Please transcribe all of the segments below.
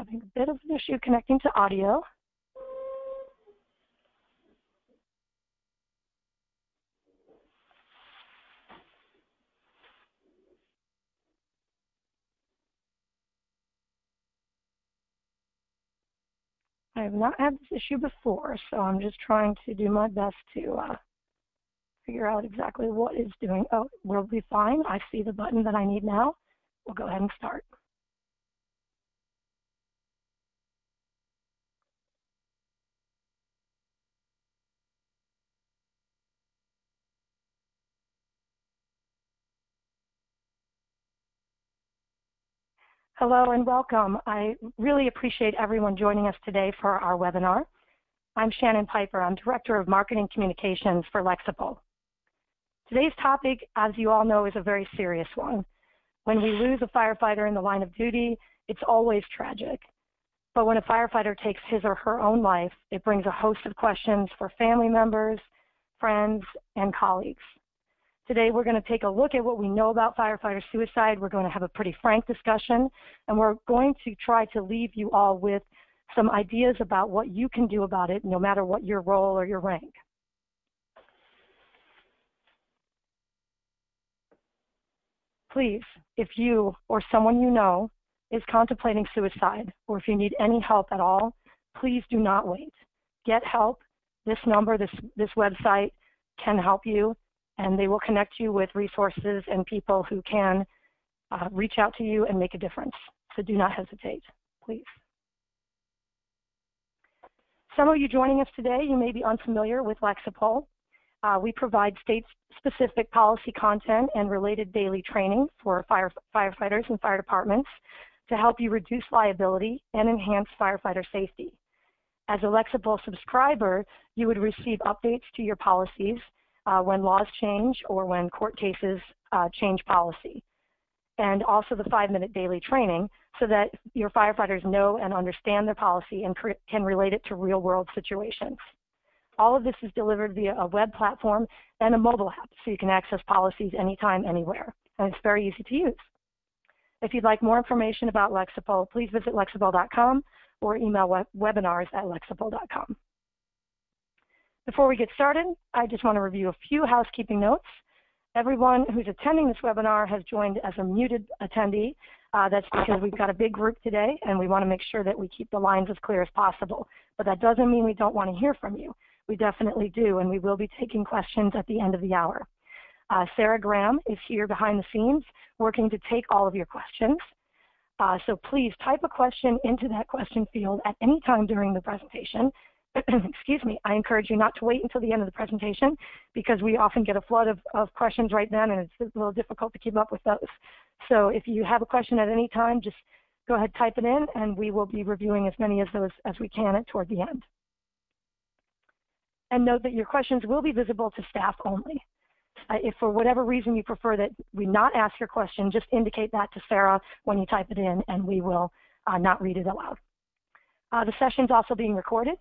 having a bit of an issue connecting to audio. I have not had this issue before, so I'm just trying to do my best to figure out exactly what it's doing. Oh, we'll be fine. I see the button that I need now. We'll go ahead and start. Hello and welcome. I really appreciate everyone joining us today for our webinar. I'm Shannon Piper. I'm Director of Marketing Communications for Lexipol. Today's topic, as you all know, is a very serious one. When we lose a firefighter in the line of duty, it's always tragic. But when a firefighter takes his or her own life, it brings a host of questions for family members, friends, and colleagues. Today, we're going to take a look at what we know about firefighter suicide. We're going to have a pretty frank discussion, and we're going to try to leave you all with some ideas about what you can do about it, no matter what your role or your rank. Please, if you or someone you know is contemplating suicide, or if you need any help at all, please do not wait. Get help. This number, this website can help you, and they will connect you with resources and people who can reach out to you and make a difference. So do not hesitate, please. Some of you joining us today, you may be unfamiliar with Lexipol. We provide state-specific policy content and related daily training for firefighters and fire departments to help you reduce liability and enhance firefighter safety. As a Lexipol subscriber, you would receive updates to your policies when laws change or when court cases change policy, and also the 5-minute daily training so that your firefighters know and understand their policy and can relate it to real-world situations. All of this is delivered via a web platform and a mobile app, so you can access policies anytime, anywhere, and it's very easy to use. If you'd like more information about Lexipol, please visit lexipol.com or email webinars@lexipol.com. Before we get started, I just want to review a few housekeeping notes. Everyone who's attending this webinar has joined as a muted attendee. That's because we've got a big group today, and we want to make sure that we keep the lines as clear as possible. But that doesn't mean we don't want to hear from you. We definitely do, and we will be taking questions at the end of the hour. Sarah Graham is here behind the scenes working to take all of your questions. So please type a question into that question field at any time during the presentation. Excuse me, I encourage you not to wait until the end of the presentation because we often get a flood of questions right then, and it's a little difficult to keep up with those. So if you have a question at any time, just go ahead, type it in, and we will be reviewing as many of those as we can toward the end. And note that your questions will be visible to staff only. If for whatever reason you prefer that we not ask your question, just indicate that to Sarah when you type it in, and we will not read it aloud. The session's also being recorded,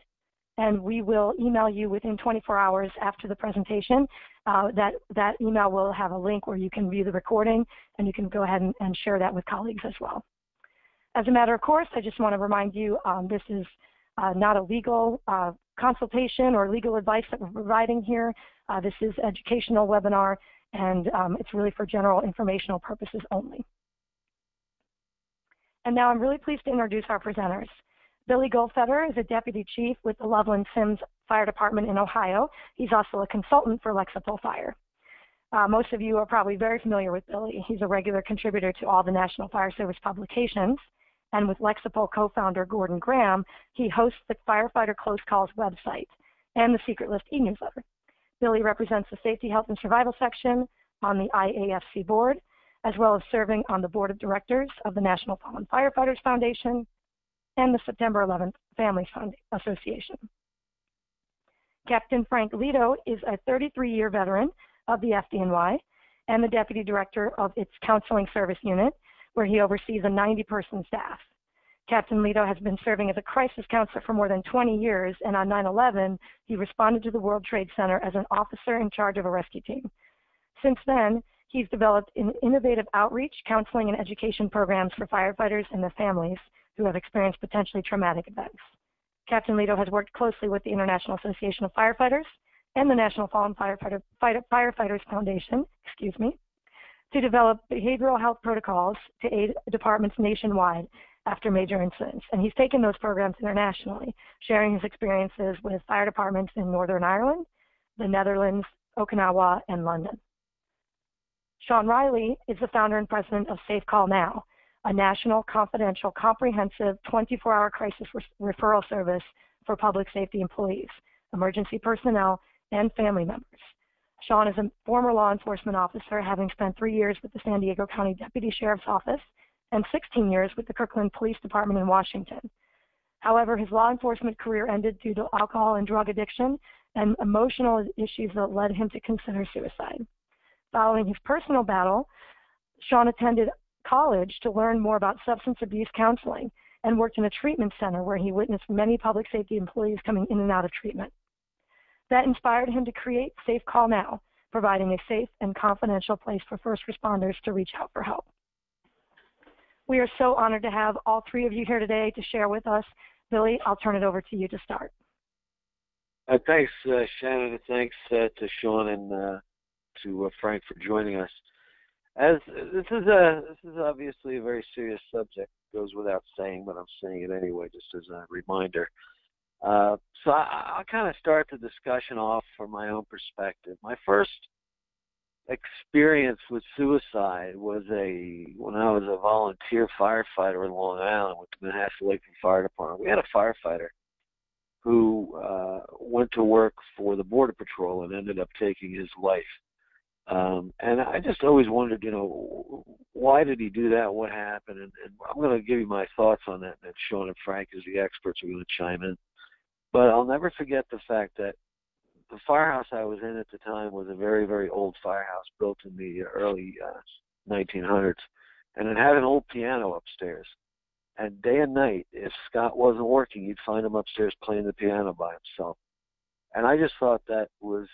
and we will email you within 24 hours after the presentation. That email will have a link where you can view the recording, and you can go ahead and share that with colleagues as well. As a matter of course, I just want to remind you this is not a legal consultation or legal advice that we're providing here. This is an educational webinar, and it's really for general informational purposes only. And now I'm really pleased to introduce our presenters. Billy Goldfeder is a Deputy Chief with the Loveland Sims Fire Department in Ohio. He's also a consultant for Lexipol Fire. Most of you are probably very familiar with Billy. He's a regular contributor to all the National Fire Service publications. And with Lexipol co-founder Gordon Graham, he hosts the Firefighter Close Calls website and the Secret List e-newsletter. Billy represents the Safety, Health, and Survival section on the IAFC board, as well as serving on the board of directors of the National Fallen Firefighters Foundation and the September 11th Families Association. Captain Frank Lito is a 33-year veteran of the FDNY and the Deputy Director of its Counseling Service Unit, where he oversees a 90-person staff. Captain Lito has been serving as a crisis counselor for more than 20 years, and on 9/11, he responded to the World Trade Center as an officer in charge of a rescue team. Since then, he's developed innovative outreach, counseling, and education programs for firefighters and their families who have experienced potentially traumatic events. Captain Lito has worked closely with the International Association of Firefighters and the National Fallen Firefighters Foundation, to develop behavioral health protocols to aid departments nationwide after major incidents. And he's taken those programs internationally, sharing his experiences with fire departments in Northern Ireland, the Netherlands, Okinawa, and London. Sean Riley is the founder and president of Safe Call Now, a national, confidential, comprehensive 24-hour crisis referral service for public safety employees, emergency personnel, and family members. Sean is a former law enforcement officer, having spent 3 years with the San Diego County Deputy Sheriff's Office and 16 years with the Kirkland Police Department in Washington. However, his law enforcement career ended due to alcohol and drug addiction and emotional issues that led him to consider suicide. Following his personal battle, Sean attended college to learn more about substance abuse counseling and worked in a treatment center where he witnessed many public safety employees coming in and out of treatment. That inspired him to create Safe Call Now, providing a safe and confidential place for first responders to reach out for help. We are so honored to have all three of you here today to share with us. Billy, I'll turn it over to you to start. Thanks, Shannon, and thanks to Sean and to Frank for joining us. As this is obviously a very serious subject. It goes without saying, but I'm saying it anyway, just as a reminder. So I'll kind of start the discussion off from my own perspective. My first experience with suicide was when I was a volunteer firefighter in Long Island with the Manhattan Fire Department. We had a firefighter who went to work for the Border Patrol and ended up taking his life. And I just always wondered, why did he do that? What happened? And I'm going to give you my thoughts on that, and then Sean and Frank, as the experts, are going to chime in. But I'll never forget the fact that the firehouse I was in at the time was a very, very old firehouse built in the early 1900s. And it had an old piano upstairs. And day and night, if Scott wasn't working, you'd find him upstairs playing the piano by himself. And I just thought that was,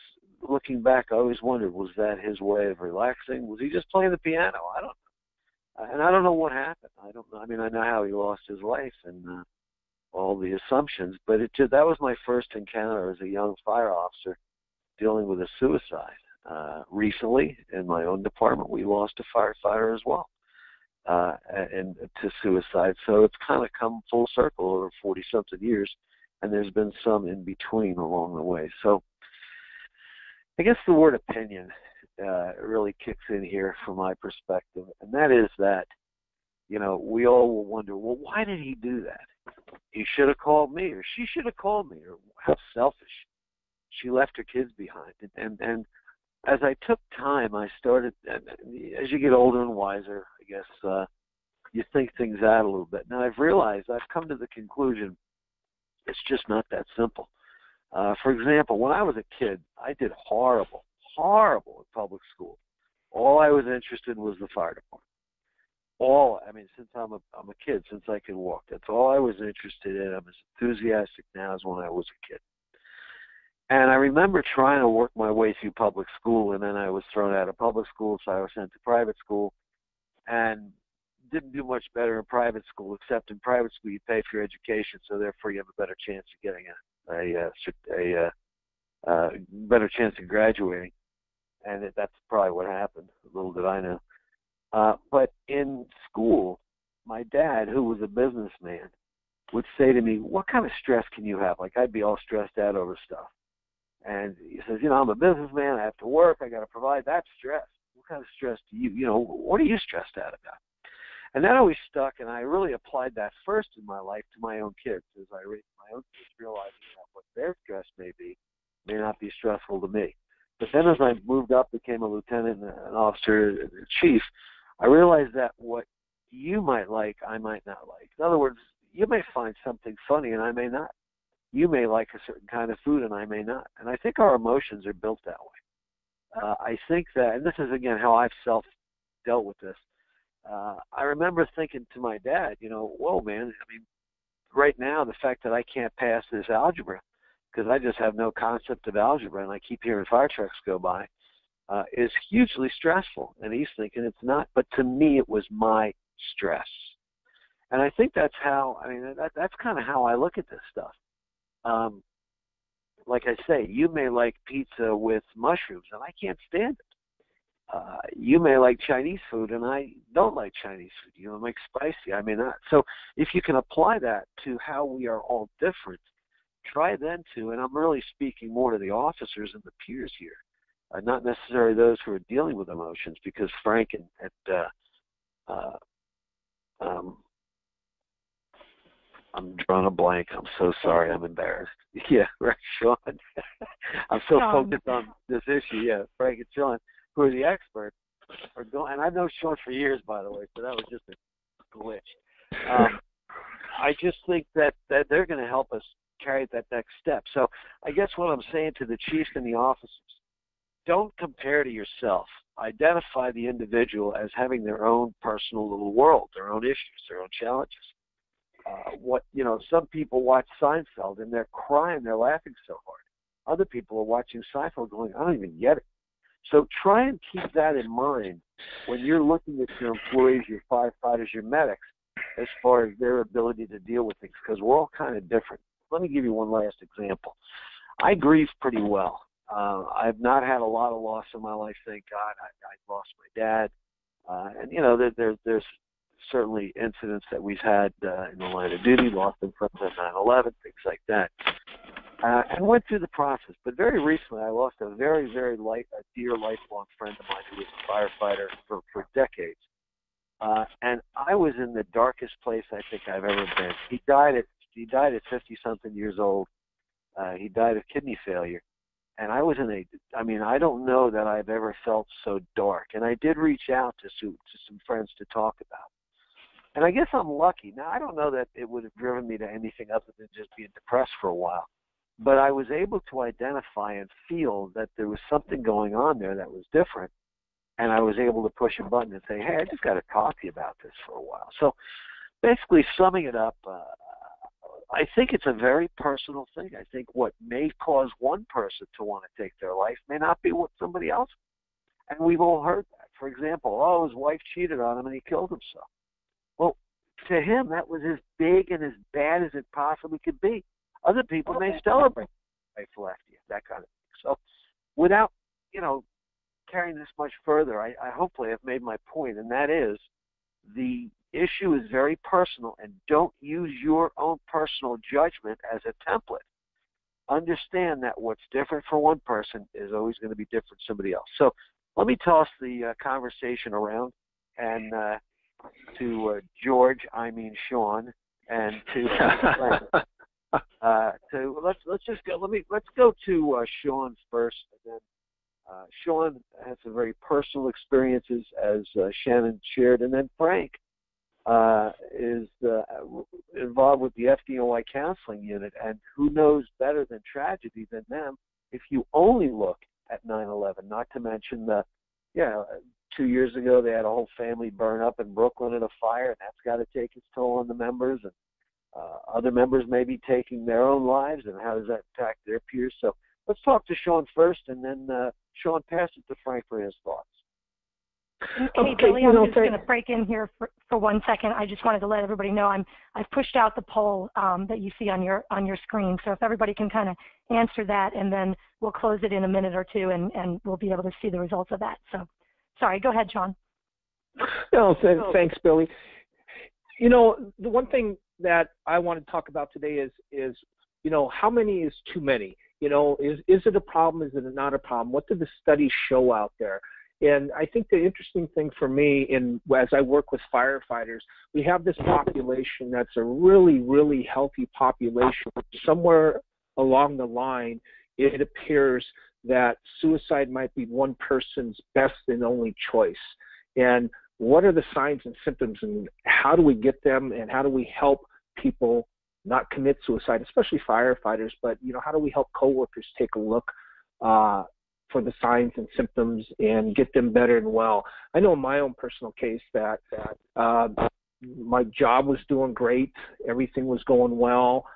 looking back, I always wondered, was that his way of relaxing? Was he just playing the piano? I don't know. And I don't know what happened. I don't know. I mean, I know how he lost his life and all the assumptions, but that was my first encounter as a young fire officer dealing with a suicide. Recently, in my own department, we lost a firefighter as well and to suicide. So it's kind of come full circle over 40-something years, and there's been some in between along the way. So I guess the word opinion really kicks in here from my perspective, and that is that, we all will wonder, well, why did he do that? He should have called me, or she should have called me, or how selfish. She left her kids behind. And as I took time, I started, as you get older and wiser, I guess, you think things out a little bit. Now I've realized, I've come to the conclusion, it's just not that simple. For example, when I was a kid, I did horrible in public school. All I was interested in was the fire department. Since I'm a kid, since I can walk, that's all I was interested in. I'm as enthusiastic now as when I was a kid. And I remember trying to work my way through public school, and then I was thrown out of public school, so I was sent to private school, and didn't do much better in private school, except in private school you pay for your education, so therefore you have a better chance of getting a better chance of graduating. And that's probably what happened. Little did I know. But in school, my dad, who was a businessman, would say to me, what kind of stress can you have? Like, I'd be all stressed out over stuff. And he says, I'm a businessman, I have to work, I got to provide. That's stress. What kind of stress do what are you stressed out about? And that always stuck, and I really applied that first in my life to my own kids. As I raised my own kids, realizing that what their stress may be may not be stressful to me. But then as I moved up, became a lieutenant and an officer, and a chief, I realized that what you might like, I might not like. In other words, you may find something funny and I may not. You may like a certain kind of food and I may not. And I think our emotions are built that way. I think that, and this is again how I've self-dealt with this, I remember thinking to my dad, whoa man, right now the fact that I can't pass this algebra, because I just have no concept of algebra and I keep hearing fire trucks go by, is hugely stressful. And he's thinking it's not, but to me it was my stress. And I think that's how, that's kind of how I look at this stuff. Like I say, you may like pizza with mushrooms, and I can't stand it. You may like Chinese food, and I don't like Chinese food. You know, it makes spicy. I may not. So if you can apply that to how we are all different, try then to, and I'm really speaking more to the officers and the peers here, not necessarily those who are dealing with emotions, because Frank I'm drawing a blank. I'm so sorry. I'm embarrassed. Yeah, right, Sean. I'm so focused on this issue. Yeah, Frank and Sean, who are the experts, are going. And I've known Sean for years, by the way, so that was just a glitch. I just think that they're going to help us carry that next step. So I guess what I'm saying to the chiefs and the officers, don't compare to yourself. Identify the individual as having their own personal little world, their own issues, their own challenges. Some people watch Seinfeld and they're crying, they're laughing so hard. Other people are watching Seinfeld going, I don't even get it. So try and keep that in mind when you're looking at your employees, your firefighters, your medics, as far as their ability to deal with things, because we're all kind of different. Let me give you one last example. I grieve pretty well. I've not had a lot of loss in my life, thank God. I lost my dad. There's certainly incidents that we've had in the line of duty, lost in front of 9/11, things like that. And went through the process. But very recently, I lost a very, very dear lifelong friend of mine who was a firefighter for decades. And I was in the darkest place I think I've ever been. He died at 50-something years old. He died of kidney failure. And I was I don't know that I've ever felt so dark. And I did reach out to some friends to talk about it. And I guess I'm lucky. Now, I don't know that it would have driven me to anything other than just being depressed for a while. But I was able to identify and feel that there was something going on there that was different. And I was able to push a button and say, hey, I just got to talk to you about this for a while. So basically, summing it up, I think it's a very personal thing. I think what may cause one person to want to take their life may not be what somebody else. And we've all heard that. For example, his wife cheated on him and he killed himself. Well, to him, that was as big and as bad as it possibly could be. Other people may celebrate life left you, that kind of thing. So without, carrying this much further, I hopefully have made my point, and that is the issue is very personal, and don't use your own personal judgment as a template. Understand that what's different for one person is always going to be different for somebody else. So let me toss the conversation around and to George, Sean, and to let's go to Sean first, and then Sean has some very personal experiences, as Shannon shared, and then Frank is involved with the FDOI counseling unit, and who knows better than tragedy than them if you only look at 9/11, not to mention 2 years ago they had a whole family burn up in Brooklyn in a fire, and that's got to take its toll on the members, and other members may be taking their own lives, and how does that impact their peers? So let's talk to Sean first, and then Sean, pass it to Frank for his thoughts. Hey, Billy, I'm just going to break in here for 1 second. I just wanted to let everybody know I've pushed out the poll that you see on your screen. So if everybody can kind of answer that, and then we'll close it in a minute or two, and we'll be able to see the results of that. So, sorry, go ahead, Sean. No, thanks, Billy. The one thing that I want to talk about today is how many is too many? Is it a problem? Is it not a problem? What do the studies show out there? And I think the interesting thing for me, as I work with firefighters, we have this population that's a really, really healthy population. Somewhere along the line, it appears that suicide might be one person's best and only choice. And what are the signs and symptoms, and how do we get them, and how do we help people not commit suicide, especially firefighters, but how do we help coworkers take a look for the signs and symptoms and get them better and well? I know in my own personal case that my job was doing great, everything was going well,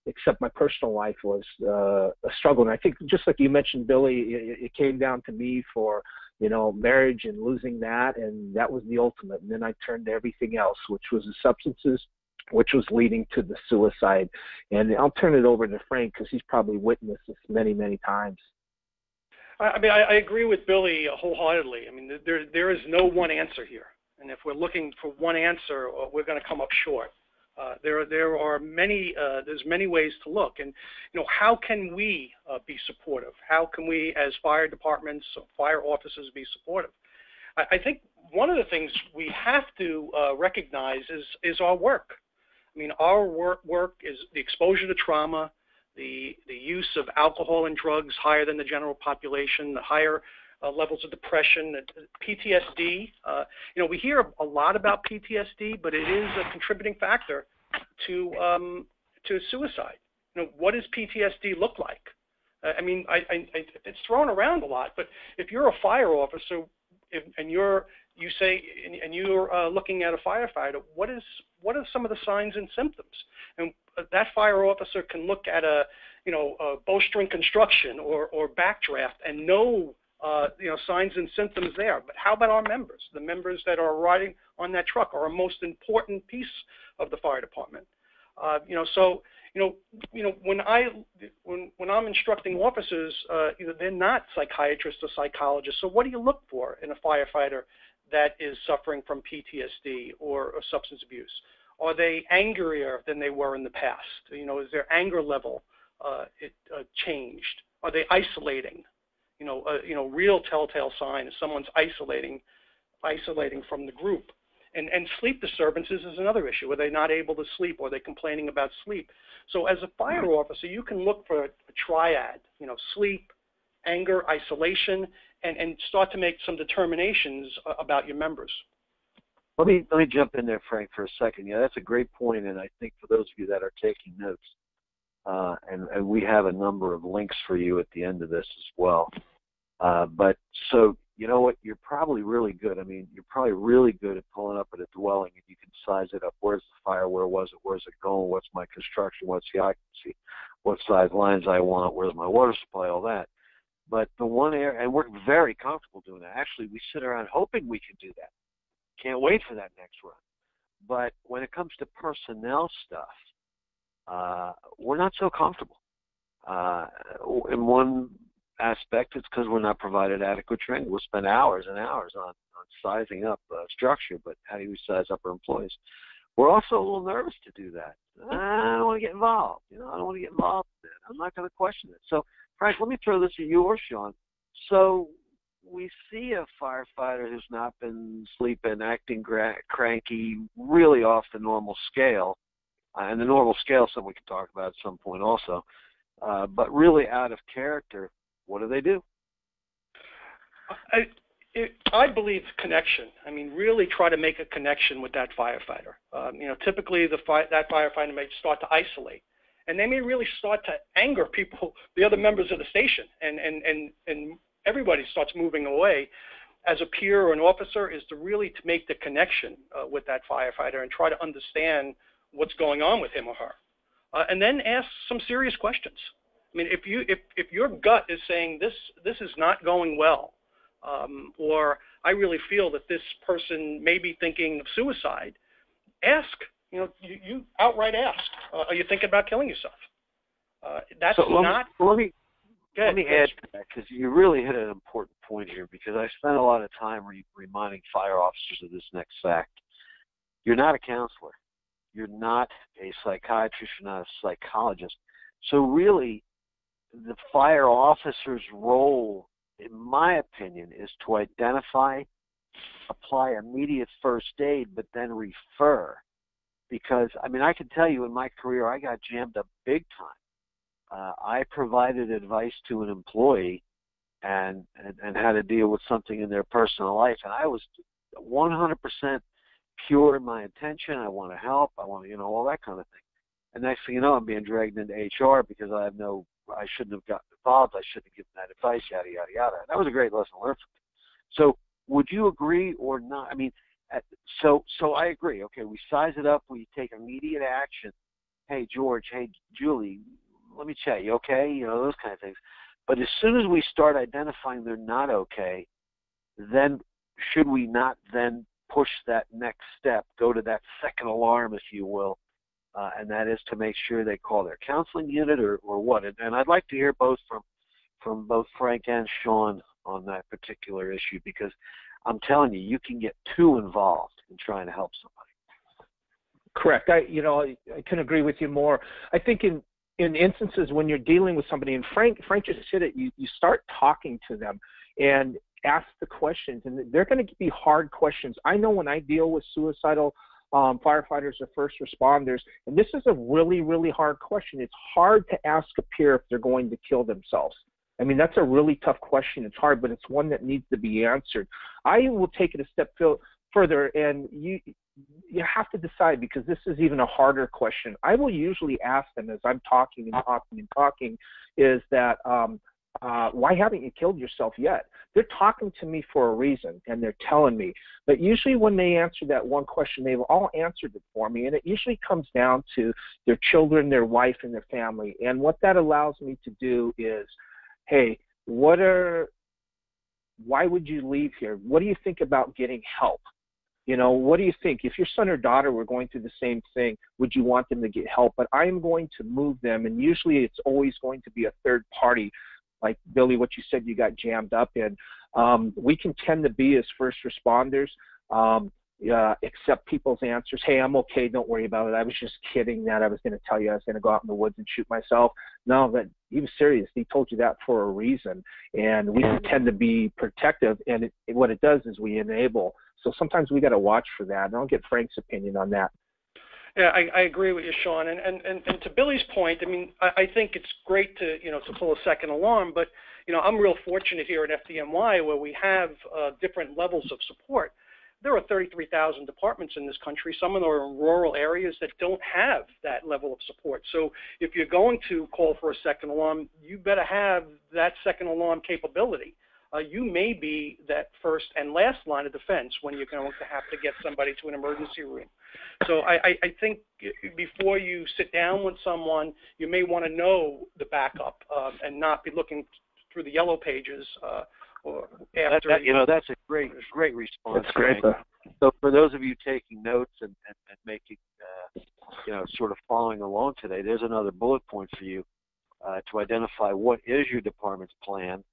except my personal life was a struggle. And I think, just like you mentioned, Billy, it came down to me for marriage and losing that, and that was the ultimate. And then I turned to everything else, which was the substances, which was leading to the suicide. And I'll turn it over to Frank because he's probably witnessed this many, many times. I agree with Billy wholeheartedly. I mean, there is no one answer here. And if we're looking for one answer, we're going to come up short. There are many, there's many ways to look. And, how can we be supportive? How can we, as fire departments, fire officers, be supportive? I think one of the things we have to recognize is our work. I mean, our work is the exposure to trauma, the use of alcohol and drugs higher than the general population, the higher levels of depression, PTSD. We hear a lot about PTSD, but it is a contributing factor to suicide. What does PTSD look like? It's thrown around a lot, but if you're a fire officer and you're looking at a firefighter, what are some of the signs and symptoms? And that fire officer can look at a bowstring construction or backdraft and know signs and symptoms there. But how about our members? The members that are riding on that truck are a most important piece of the fire department. When I'm instructing officers, they're not psychiatrists or psychologists. So what do you look for in a firefighter that is suffering from PTSD or substance abuse? Are they angrier than they were in the past? Is their anger level changed? Are they isolating? Real telltale sign is someone's isolating from the group. And sleep disturbances is another issue. Are they not able to sleep? Or are they complaining about sleep? So as a fire officer, you can look for a triad, sleep, anger, isolation, and start to make some determinations about your members. Let me jump in there, Frank, for a second. Yeah, that's a great point, and I think for those of you that are taking notes, and we have a number of links for you at the end of this as well. But so, you know what, you're probably really good. I mean, you're probably really good at pulling up at a dwelling, and you can size it up. Where's the fire? Where was it? Where's it going? What's my construction? What's the occupancy? What size lines I want? Where's my water supply? All that. But the one area, and we're very comfortable doing that. Actually, we sit around hoping we can do that. Can't wait for that next run. But when it comes to personnel stuff, we're not so comfortable. In one aspect, it's because we're not provided adequate training. We'll spend hours and hours on sizing up structure, but how do we size up our employees? We're also a little nervous to do that. I don't want to get involved. I don't want to get involved in it. I'm not going to question it. So, Frank, let me throw this at you or Sean. So we see a firefighter who's not been sleeping, acting cranky, really off the normal scale. And the normal scale is something we can talk about at some point also. But really out of character, what do they do? I believe connection. I mean, really try to make a connection with that firefighter. Typically that firefighter may start to isolate, and they may really start to anger people, the other members of the station, and everybody starts moving away. As a peer or an officer, is to really make the connection with that firefighter and try to understand what's going on with him or her, and then ask some serious questions. I mean, if your gut is saying this is not going well, or I really feel that this person may be thinking of suicide, ask. You outright ask. Are you thinking about killing yourself? That's so not. Let me add to that, because you really hit an important point here, because I spent a lot of time reminding fire officers of this next fact. You're not a counselor. You're not a psychiatrist. You're not a psychologist. So really, the fire officer's role, in my opinion, is to identify, apply immediate first aid, but then refer. Because, I mean, I can tell you in my career, I got jammed up big time. I provided advice to an employee and how to deal with something in their personal life, and I was 100% pure in my intention. I want to help. I want to, all that kind of thing. And next thing you know, I'm being dragged into HR because I shouldn't have gotten involved. I shouldn't have given that advice, yada, yada, yada. That was a great lesson learned from me. So would you agree or not? I mean, so I agree. Okay, we size it up. We take immediate action. Hey, George. Hey, Julie, let me chat. You okay? Those kind of things. But as soon as we start identifying they're not okay, then should we not then push that next step, go to that second alarm, if you will, and that is to make sure they call their counseling unit or what? And I'd like to hear both from both Frank and Sean on that particular issue, because I'm telling you, you can get too involved in trying to help somebody. Correct. I can agree with you more. I think in instances when you're dealing with somebody, and Frank just said it, you start talking to them and ask the questions, and they're going to be hard questions. I know when I deal with suicidal firefighters or first responders, and this is a really, really hard question. It's hard to ask a peer if they're going to kill themselves. I mean, that's a really tough question. It's hard, but it's one that needs to be answered. I will take it a step further, and you have to decide, because this is even a harder question. I will usually ask them as I'm talking and talking and talking, is that why haven't you killed yourself yet? They're talking to me for a reason, and they're telling me. But usually when they answer that one question, they've all answered it for me, and it usually comes down to their children, their wife, and their family. And what that allows me to do is, hey, why would you leave here? What do you think about getting help? What do you think? If your son or daughter were going through the same thing, would you want them to get help? But I am going to move them, and usually it's always going to be a third party, like Billy, what you said you got jammed up in. We can tend to be, as first responders, accept people's answers. Hey, I'm okay, don't worry about it. I was just kidding that I was going to tell you I was going to go out in the woods and shoot myself. No, that he was serious. He told you that for a reason. And we tend to be protective, and what it does is we enable. So sometimes we got to watch for that. And I'll get Frank's opinion on that. Yeah, I agree with you, Sean. And to Billy's point, I mean, I think it's great to pull a second alarm, but I'm real fortunate here at FDNY where we have different levels of support. There are 33,000 departments in this country. Some of them are in rural areas that don't have that level of support. So if you're going to call for a second alarm, you better have that second alarm capability. You may be that first and last line of defense when you're going to have to get somebody to an emergency room. So I think before you sit down with someone, you may want to know the backup and not be looking through the yellow pages or after. That's a great response. That's great. So for those of you taking notes and making, sort of following along today, there's another bullet point for you to identify what is your department's plan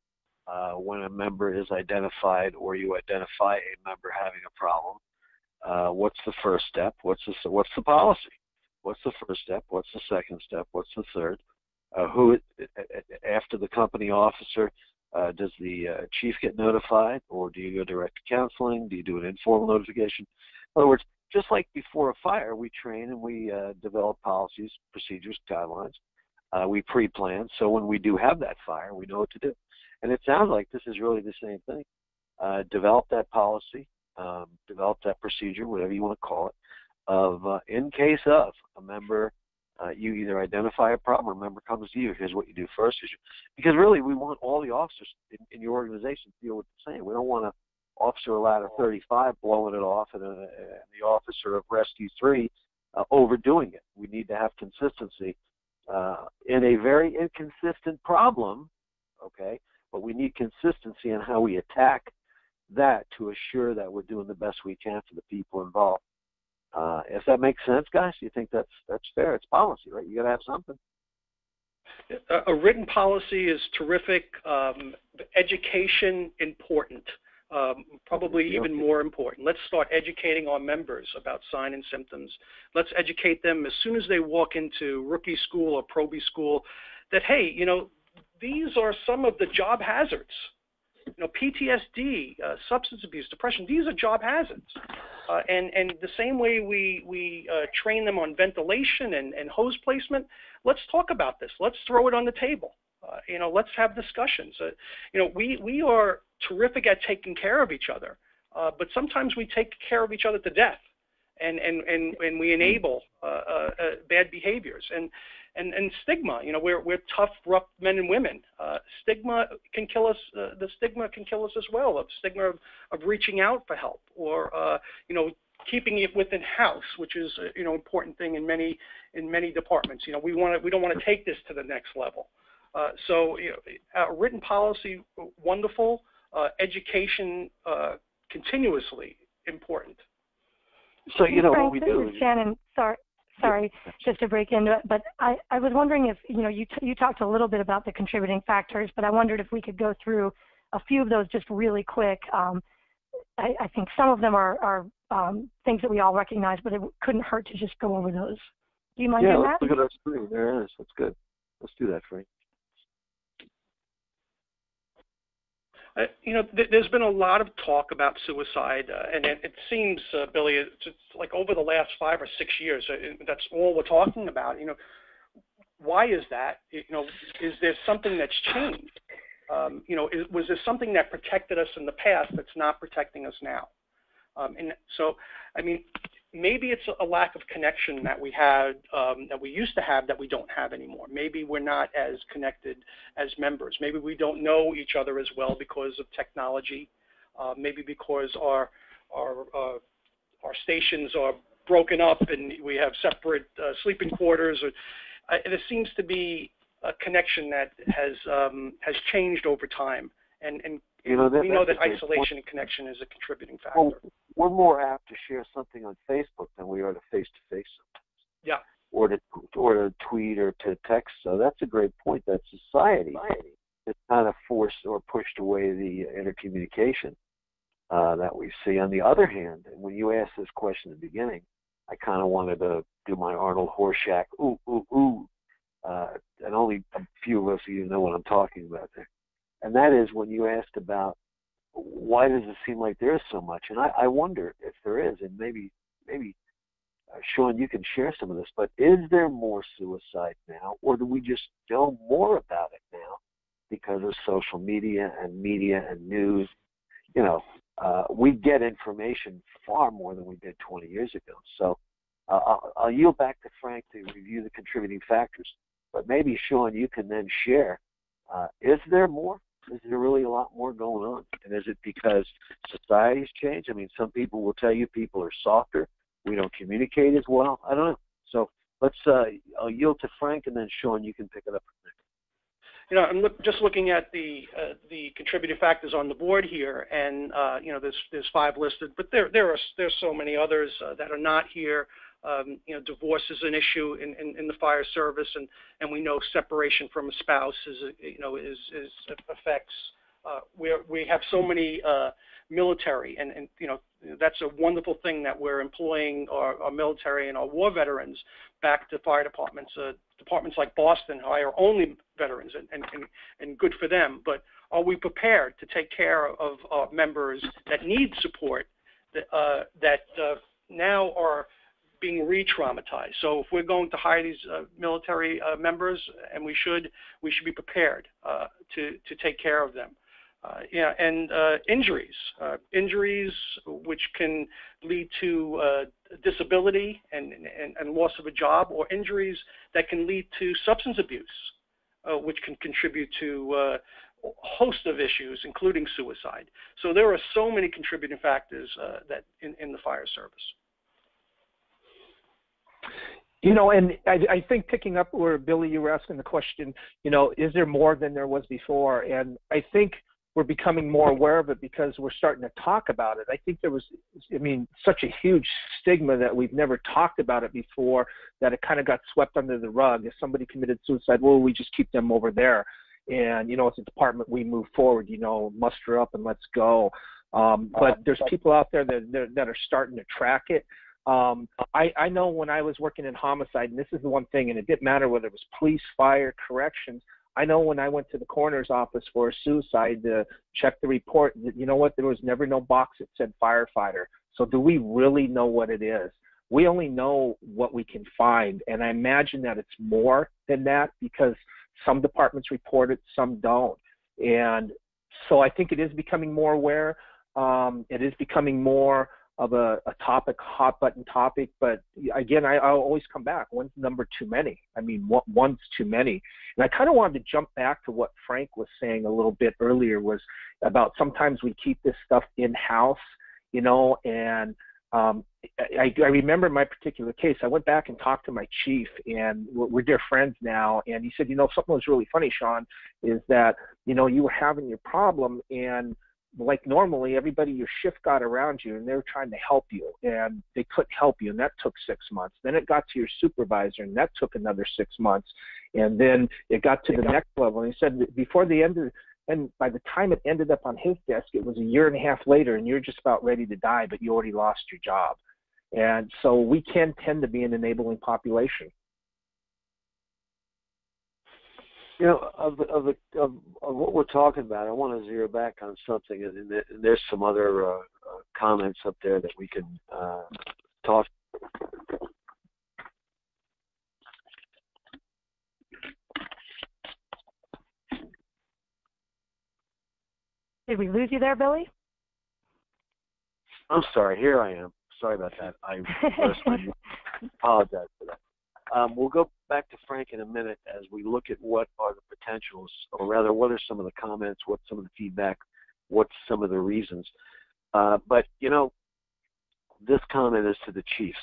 when a member is identified or you identify a member having a problem. What's the first step? What's the policy? What's the first step? What's the second step? What's the third? After the company officer, does the chief get notified, or do you go direct to counseling? Do you do an informal notification? In other words, just like before a fire, we train and we develop policies, procedures, guidelines. We pre-plan, so when we do have that fire, we know what to do. And it sounds like this is really the same thing. Develop that policy, develop that procedure, whatever you want to call it, of in case of a member, you either identify a problem or a member comes to you. Here's what you do first. Because really, we want all the officers in your organization to deal with the same. We don't want an officer of ladder 35 blowing it off and the officer of rescue 3 overdoing it. We need to have consistency in a very inconsistent problem, okay? But we need consistency in how we attack that to assure that we're doing the best we can for the people involved. If that makes sense, guys, you think that's fair? It's policy, right? You got to have something. A written policy is terrific. Education, important. Probably even more important. Let's start educating our members about signs and symptoms. Let's educate them as soon as they walk into rookie school or probie school that, hey, these are some of the job hazards. PTSD, substance abuse, depression, these are job hazards. And the same way we train them on ventilation and hose placement, let's talk about this. Let's throw it on the table. Let's have discussions. We are terrific at taking care of each other, but sometimes we take care of each other to death, and we enable bad behaviors. And stigma, we're tough, rough men and women. Stigma can kill us. The stigma can kill us as well. Of stigma of reaching out for help, or keeping it within house, which is important thing in many departments. We don't want to take this to the next level. So a written policy, wonderful. education continuously important. So, you know, Frank, what we this do is Shannon. Sorry, just to break into it, but I was wondering if, you know, you talked a little bit about the contributing factors, but I wondered if we could go through a few of those just really quick. I think some of them are things that we all recognize, but it couldn't hurt to just go over those. Do you mind doing that? Yeah, let's look at our screen. There it is. That's good. Let's do that, Frank. You know, there's been a lot of talk about suicide, and it seems, Billy, it's like over the last 5 or 6 years, that's all we're talking about. You know, why is that? You know, is there something that's changed? You know, was there something that protected us in the past that's not protecting us now? And so, I mean, maybe it's a lack of connection that we had, that we used to have that we don't have anymore. Maybe we're not as connected as members. Maybe we don't know each other as well because of technology. Maybe because our stations are broken up and we have separate sleeping quarters. There seems to be a connection that has changed over time, and you know, we know that isolation and connection is a contributing factor. Well, we're more apt to share something on Facebook than we are to face-to-face sometimes. Yeah. Or to tweet or to text. So that's a great point. That society has kind of forced or pushed away the intercommunication that we see. On the other hand, when you asked this question at the beginning, I kind of wanted to do my Arnold Horshack, ooh, ooh, ooh. And only a few of us even know what I'm talking about there. And that is when you asked about why does it seem like there is so much? And I wonder if there is, and maybe Sean, you can share some of this, but is there more suicide now, or do we just know more about it now because of social media and news? You know, we get information far more than we did 20 years ago. So I'll yield back to Frank to review the contributing factors. But maybe, Sean, you can then share, is there more? Is there really a lot more going on? And is it because society's changed? I mean, some people will tell you people are softer. We don't communicate as well. I don't know. So let's, I'll yield to Frank, and then, Sean, you can pick it up from there. You know, I'm just looking at the contributing factors on the board here, and you know, there's 5 listed, but there's so many others that are not here. You know, divorce is an issue in the fire service, and we know separation from a spouse affects. We have so many military, and you know, that's a wonderful thing that we're employing our military and our war veterans back to fire departments. Departments like Boston hire only veterans, and good for them. But are we prepared to take care of our members that need support, that now are being re-traumatized? So if we're going to hire these military members, and we should be prepared to take care of them. Yeah, and injuries which can lead to disability and loss of a job, or injuries that can lead to substance abuse, which can contribute to a host of issues, including suicide. So there are so many contributing factors that in the fire service. You know, and I think picking up where, Billy, you were asking the question, you know, is there more than there was before? And I think we're becoming more aware of it because we're starting to talk about it. I think there was, I mean, such a huge stigma that we've never talked about it before, that it kind of got swept under the rug. If somebody committed suicide, well, we just keep them over there. And, you know, as a department, we move forward, you know, muster up and let's go. But there's people out there that are starting to track it. I know when I was working in homicide, and this is the one thing, and it didn't matter whether it was police, fire, corrections. I know when I went to the coroner's office for a suicide to check the report, you know what, there was never no box that said firefighter. So do we really know what it is? We only know what we can find, and I imagine that it's more than that because some departments report it, some don't. And so I think it is becoming more aware. It is becoming more of a topic, hot button topic, but again, I'll always come back. One's number too many. I mean, one's too many. And I kind of wanted to jump back to what Frank was saying a little bit earlier, was about sometimes we keep this stuff in-house, you know, and I remember my particular case. I went back and talked to my chief, and we're dear friends now, and he said, you know, something was really funny, Sean, is that, you know, you were having your problem, and like normally everybody, your shift got around you and they were trying to help you and they couldn't help you, and that took 6 months. Then it got to your supervisor and that took another 6 months. And then it got to the next level. And he said that before the end of, and by the time it ended up on his desk, it was 1.5 years later and you're just about ready to die, but you already lost your job. And so we can tend to be an enabling population. You know, of what we're talking about, I want to zero back on something, and there's some other comments up there that we can talk. Did we lose you there, Billy? I'm sorry. Here I am. Sorry about that. I apologize for that. We'll go back to Frank in a minute as we look at what are the potentials, or rather, what are some of the comments, what's some of the feedback, what's some of the reasons. But, you know, this comment is to the chiefs.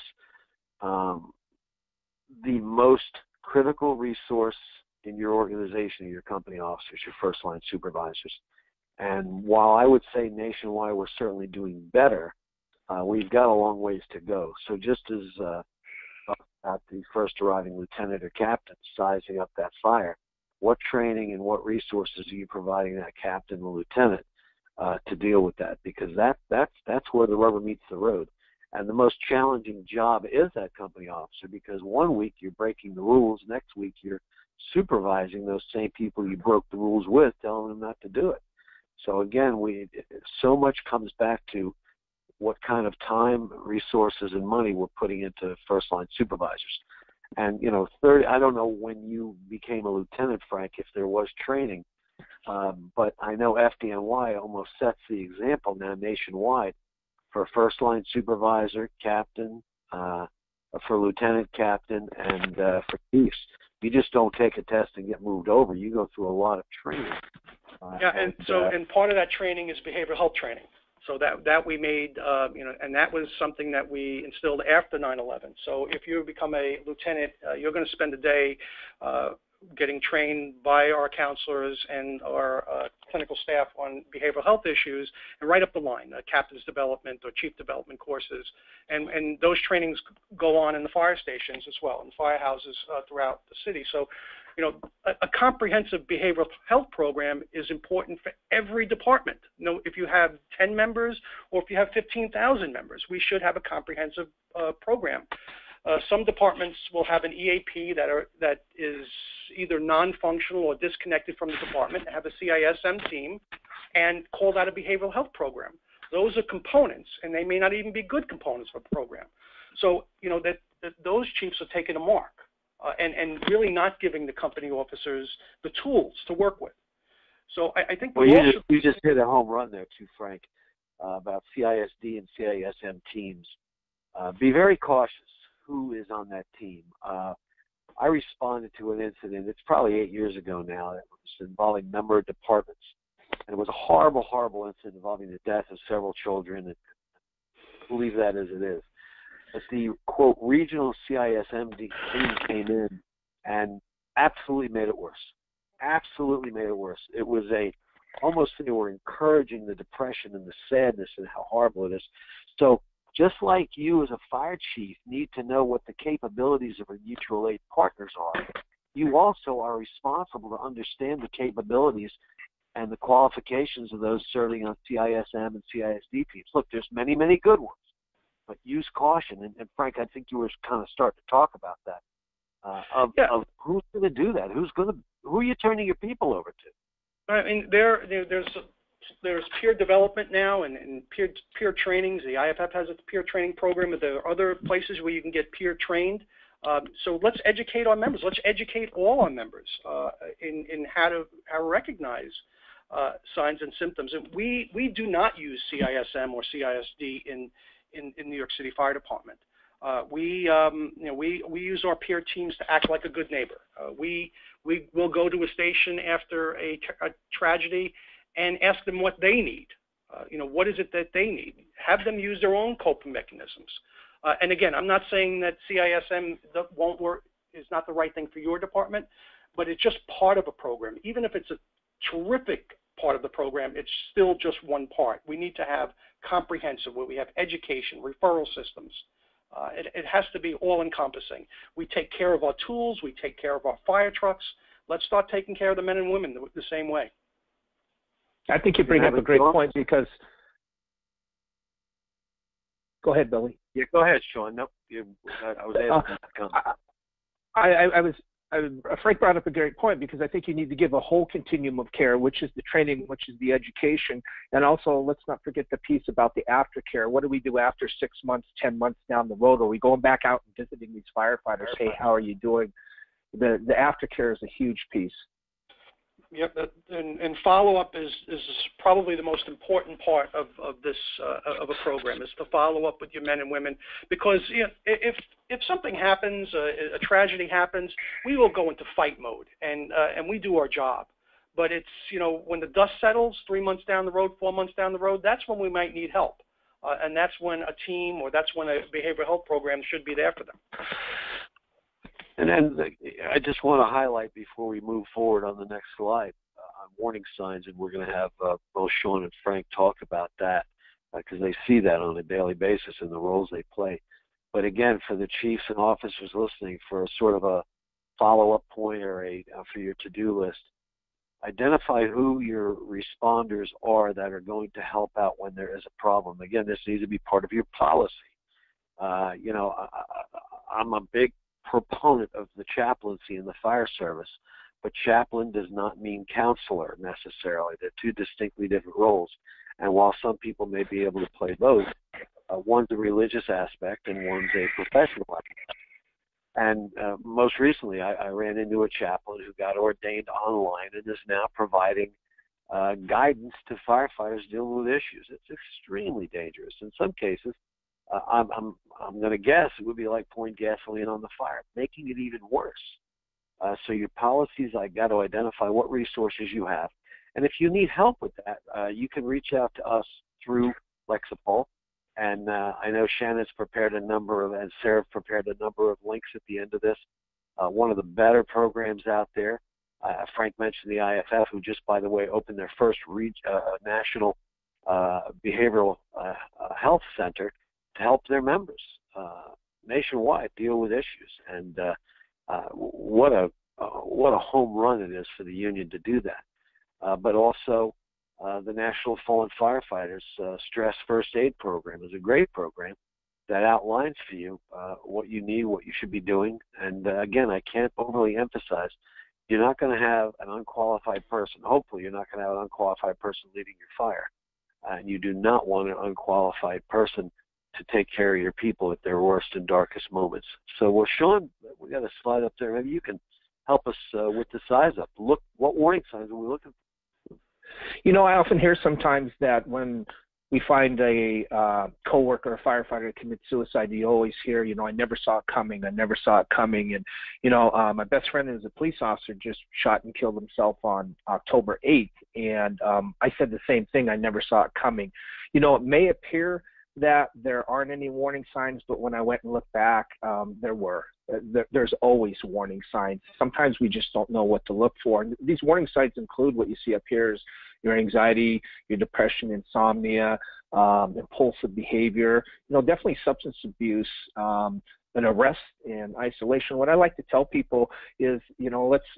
The most critical resource in your organization, your company officers, your first-line supervisors. And while I would say nationwide we're certainly doing better, we've got a long ways to go. So just as at the first arriving lieutenant or captain sizing up that fire, what training and what resources are you providing that captain or lieutenant to deal with that? Because that's where the rubber meets the road. And the most challenging job is that company officer, because 1 week you're breaking the rules, next week you're supervising those same people you broke the rules with, telling them not to do it. So again, so much comes back to what kind of time, resources, and money we're putting into first-line supervisors. And, you know, I don't know when you became a lieutenant, Frank, if there was training, but I know FDNY almost sets the example now nationwide for first-line supervisor, captain, for lieutenant captain, and for chiefs. You just don't take a test and get moved over. You go through a lot of training. And part of that training is behavioral health training. So that we made, and that was something that we instilled after 9/11. So if you become a lieutenant, you're going to spend a day getting trained by our counselors and our clinical staff on behavioral health issues, and right up the line, captain's development or chief development courses. And those trainings go on in the fire stations as well, in firehouses throughout the city. So, you know, a comprehensive behavioral health program is important for every department. You know, if you have 10 members or if you have 15,000 members, we should have a comprehensive program. Some departments will have an EAP that is either non-functional or disconnected from the department, have a CISM team, and call that a behavioral health program. Those are components, and they may not even be good components for a program. So, you know, that those chiefs are taking a mark and really not giving the company officers the tools to work with. So I think you just hit a home run there too, Frank, about CISD and CISM teams. Be very cautious who is on that team. I responded to an incident, it's probably 8 years ago now, that was involving a number of departments. And it was a horrible, horrible incident involving the death of several children, and believe that as it is. But the, quote, regional CISM team came in and absolutely made it worse. Absolutely made it worse. It was almost they were encouraging the depression and the sadness and how horrible it is. So just like you as a fire chief need to know what the capabilities of your mutual aid partners are, you also are responsible to understand the capabilities and the qualifications of those serving on CISM and CISD teams. Look, there's many, many good ones, but use caution. And Frank, I think you were kind of starting to talk about that, of who's going to do that? Who are you turning your people over to? I mean, there's peer development now and peer trainings. The IFF has a peer training program, but there are other places where you can get peer trained. So let's educate our members. Let's educate all our members in how to recognize signs and symptoms. And we do not use CISM or CISD in New York City Fire Department. We use our peer teams to act like a good neighbor. We will go to a station after a tragedy and ask them what they need. What is it that they need? Have them use their own coping mechanisms. And again, I'm not saying that CISM won't work, is not the right thing for your department, but it's just part of a program. Even if it's a terrific part of the program, it's still just one part. We need to have comprehensive, where we have education, referral systems. It has to be all-encompassing. We take care of our tools. We take care of our fire trucks. Let's start taking care of the men and women the same way. I think you bring up a great point because – go ahead, Billy. Yeah, go ahead, Sean. Nope, I was asking to come. Frank brought up a great point because I think you need to give a whole continuum of care, which is the training, which is the education, and also let's not forget the piece about the aftercare. What do we do after 6 months, 10 months down the road? Are we going back out and visiting these firefighters? Hey, how are you doing? The aftercare is a huge piece. Yep, and follow-up is probably the most important part of this of a program, is to follow up with your men and women, because if something happens, a tragedy happens, we will go into fight mode, and we do our job. But it's, when the dust settles 3 months down the road, 4 months down the road, that's when we might need help, and that's when a team, or that's when a behavioral health program should be there for them. And then I just want to highlight before we move forward on the next slide on warning signs, and we're going to have both Sean and Frank talk about that because they see that on a daily basis in the roles they play. But again, for the chiefs and officers listening, for a sort of a follow-up point or for your to-do list, identify who your responders are that are going to help out when there is a problem. Again, this needs to be part of your policy. I'm a big proponent of the chaplaincy in the fire service, but chaplain does not mean counselor necessarily. They're two distinctly different roles, and while some people may be able to play both, one's a religious aspect and one's a professional aspect. And most recently I ran into a chaplain who got ordained online and is now providing guidance to firefighters dealing with issues. It's extremely dangerous. In some cases, I'm going to guess it would be like pouring gasoline on the fire, making it even worse. So your policies, I got to identify what resources you have. And if you need help with that, you can reach out to us through Lexipol. And I know Shannon's prepared and Sarah prepared a number of links at the end of this. One of the better programs out there, Frank mentioned the IFF, who just, by the way, opened their first national behavioral health center to help their members nationwide deal with issues. And what a home run it is for the union to do that. But also the National Fallen Firefighters Stress First Aid Program is a great program that outlines for you what you need, what you should be doing. And again, I can't overly emphasize, you're not going to have an unqualified person. Hopefully you're not going to have an unqualified person leading your fire. And you do not want an unqualified person to take care of your people at their worst and darkest moments. So, well, Sean, we got a slide up there. Maybe you can help us with the size up. Look, what warning signs are we looking for? I often hear sometimes that when we find a coworker, a firefighter commit suicide, you always hear, I never saw it coming. I never saw it coming. And, my best friend is a police officer, just shot and killed himself on October 8th. And I said the same thing. I never saw it coming. It may appear that there aren't any warning signs, but when I went and looked back, there were. There's always warning signs. Sometimes we just don't know what to look for. And these warning signs include what you see up here is your anxiety, your depression, insomnia, impulsive behavior, definitely substance abuse, an arrest and isolation. What I like to tell people is,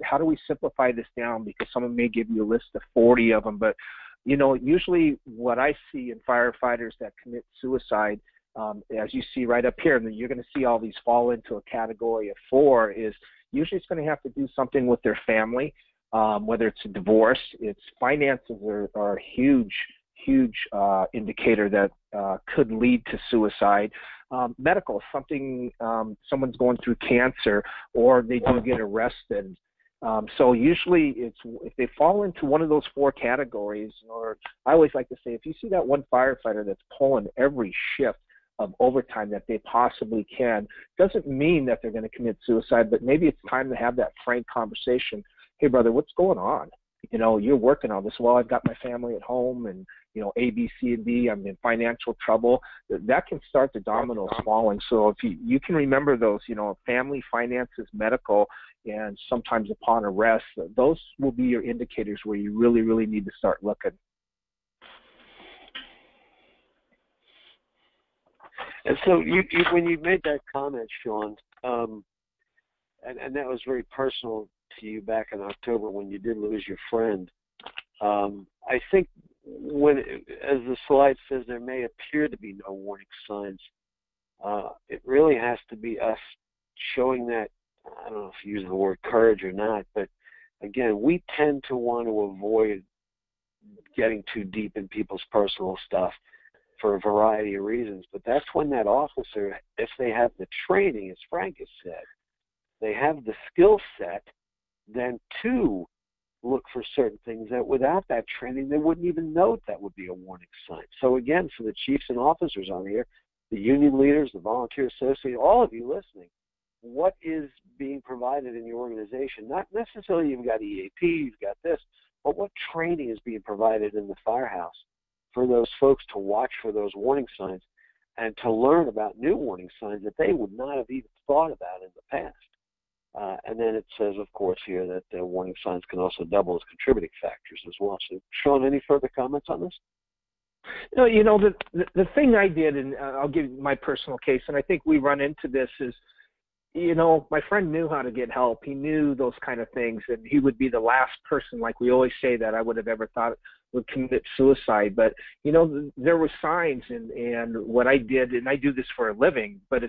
how do we simplify this down? Because someone may give you a list of 40 of them, but usually what I see in firefighters that commit suicide, as you see right up here, and you're going to see all these fall into a category of 4, is usually it's going to have to do something with their family, whether it's a divorce. It's finances are a huge indicator that could lead to suicide. Medical, someone's going through cancer, or they do get arrested. So usually if they fall into one of those 4 categories, or I always like to say, if you see that one firefighter that's pulling every shift of overtime that they possibly can, doesn't mean that they're going to commit suicide, but maybe it's time to have that frank conversation. Hey, brother, what's going on? You're working on this. Well, I've got my family at home and, A, B, C, and D. I'm in financial trouble. That can start the dominoes falling. So if you can remember those, family, finances, medical, and sometimes upon arrest, those will be your indicators where you really, really need to start looking. And so when you made that comment, Sean, and that was very personal to you back in October when you did lose your friend, I think as the slide says, there may appear to be no warning signs. It really has to be us showing that, I don't know if you use the word courage or not, but again, we tend to want to avoid getting too deep in people's personal stuff for a variety of reasons. But that's when that officer, if they have the training, as Frank has said, they have the skill set, then to look for certain things that without that training, they wouldn't even know that would be a warning sign. So again, for the chiefs and officers on here, the union leaders, the volunteer association, all of you listening, what is being provided in your organization? Not necessarily you've got EAP, you've got this, but what training is being provided in the firehouse for those folks to watch for those warning signs and to learn about new warning signs that they would not have even thought about in the past. And then it says, of course, here that the warning signs can also double as contributing factors as well. So, Sean, any further comments on this? No, the thing I did, and I'll give you my personal case, and I think we run into this is, my friend knew how to get help. He knew those kind of things, and he would be the last person, like we always say, that I would have ever thought would commit suicide. But, there were signs, and what I did, and I do this for a living, but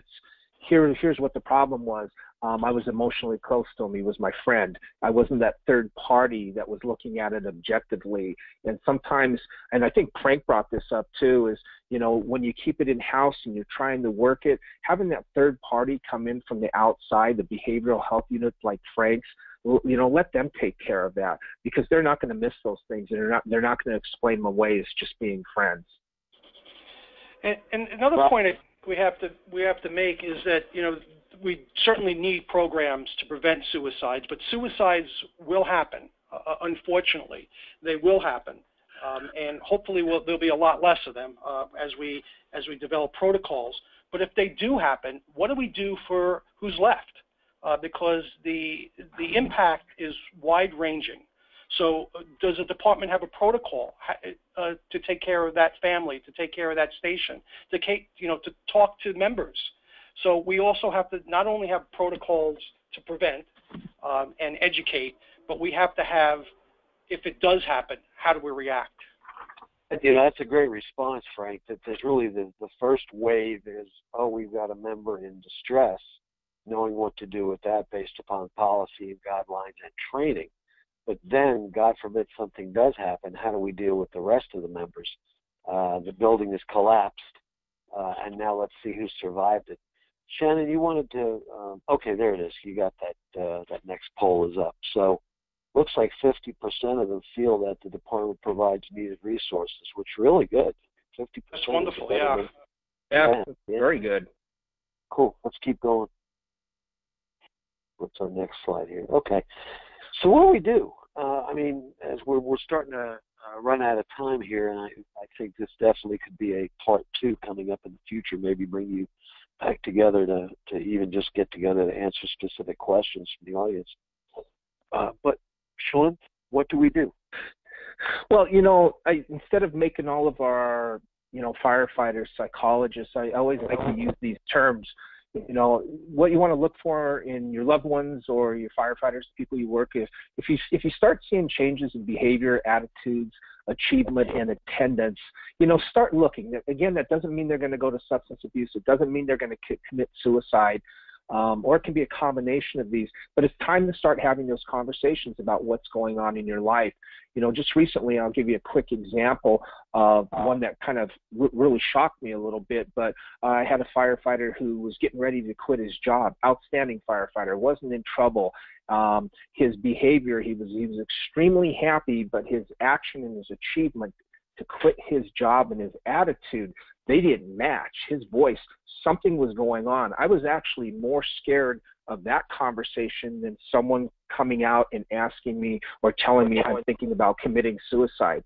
here's what the problem was. I was emotionally close to him. He was my friend. I wasn't that third party that was looking at it objectively. And sometimes, and I think Frank brought this up too, is, when you keep it in-house and you're trying to work it, having that third party come in from the outside, the behavioral health unit like Frank's, let them take care of that, because they're not going to miss those things, and they're not going to explain them away as just being friends. And another point we have to make is that, we certainly need programs to prevent suicides, but suicides will happen. Unfortunately, they will happen, and hopefully there'll be a lot less of them as we develop protocols. But if they do happen, what do we do for who's left? Because the impact is wide-ranging. So does the department have a protocol to take care of that family, to take care of that station, to talk to members? So we also have to not only have protocols to prevent and educate, but we have to have, if it does happen, how do we react? That's a great response, Frank. That there's really the first wave is, we've got a member in distress, knowing what to do with that based upon policy and guidelines and training. But then, God forbid something does happen, how do we deal with the rest of the members? The building is collapsed, and now let's see who survived it. Shannon, you wanted to, okay, there it is. You got that next poll is up. So looks like 50% of them feel that the department provides needed resources, which is really good. 50%. That's wonderful, yeah. Yeah, very good. Cool. Let's keep going. What's our next slide here? Okay. So what do we do? As we're starting to run out of time here, and I think this definitely could be a part 2 coming up in the future, maybe bring you back together to even just get together to answer specific questions from the audience. But Sean, what do we do? Well, instead of making all of our, firefighters psychologists, I always like to use these terms. What you want to look for in your loved ones or your firefighters, people you work with. If you start seeing changes in behavior, attitudes, achievement, and attendance, start looking. Again, that doesn't mean they're going to go to substance abuse. It doesn't mean they're going to commit suicide. Or it can be a combination of these, but it's time to start having those conversations about what's going on in your life. Just recently, I'll give you a quick example of one that kind of really shocked me a little bit, but I had a firefighter who was getting ready to quit his job, outstanding firefighter, wasn't in trouble. His behavior, he was extremely happy, but his action and his achievement to quit his job and his attitude, they didn't match. His voice, something was going on. I was actually more scared of that conversation than someone coming out and asking me or telling me I'm thinking about committing suicide.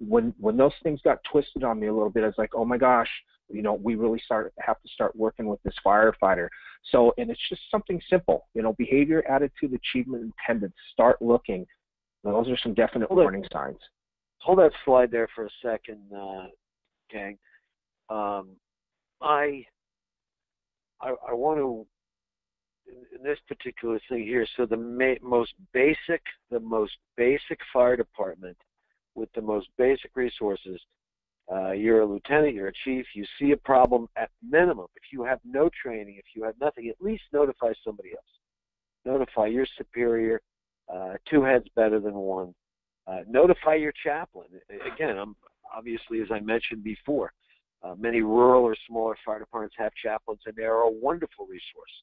when those things got twisted on me a little bit, I was like, oh my gosh, you know, we really have to start working with this firefighter. So, and it's just something simple, you know, behavior, attitude, achievement, and attendance. Start looking. Those are some definite warning signs. Hold that slide there for a second, gang. I want to, in this particular thing here, so the most basic fire department with the most basic resources, you're a lieutenant, you're a chief, you see a problem, at minimum, if you have no training, if you have nothing, at least notify somebody else. Notify your superior, two heads better than one. Notify your chaplain. Again, obviously, as I mentioned before, many rural or smaller fire departments have chaplains, and they are a wonderful resource.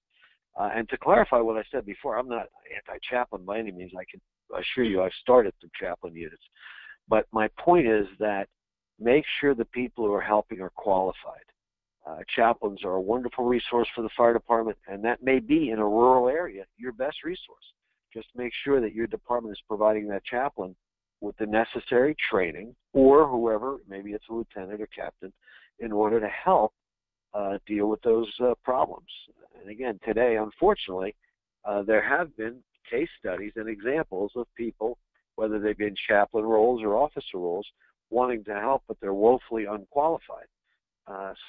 And to clarify what I said before, I'm not anti-chaplain by any means. I can assure you I've started some chaplain units. But my point is that make sure the people who are helping are qualified. Chaplains are a wonderful resource for the fire department, and that may be in a rural area your best resource. Just make sure that your department is providing that chaplain with the necessary training, or whoever, maybe it's a lieutenant or captain, in order to help deal with those problems. And again, today, unfortunately, there have been case studies and examples of people, whether they've been chaplain roles or officer roles, wanting to help, but they're woefully unqualified.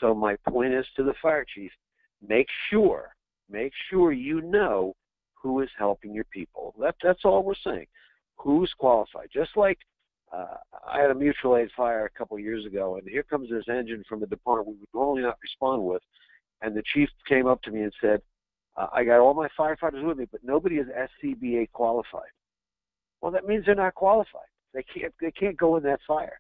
So my point is to the fire chief, make sure you know who is helping your people. That's all we're saying. Who's qualified? Just like I had a mutual aid fire a couple of years ago, and here comes this engine from a department we would normally not respond with, and the chief came up to me and said, I got all my firefighters with me, but nobody is SCBA qualified. Well, that means they're not qualified. They can't go in that fire.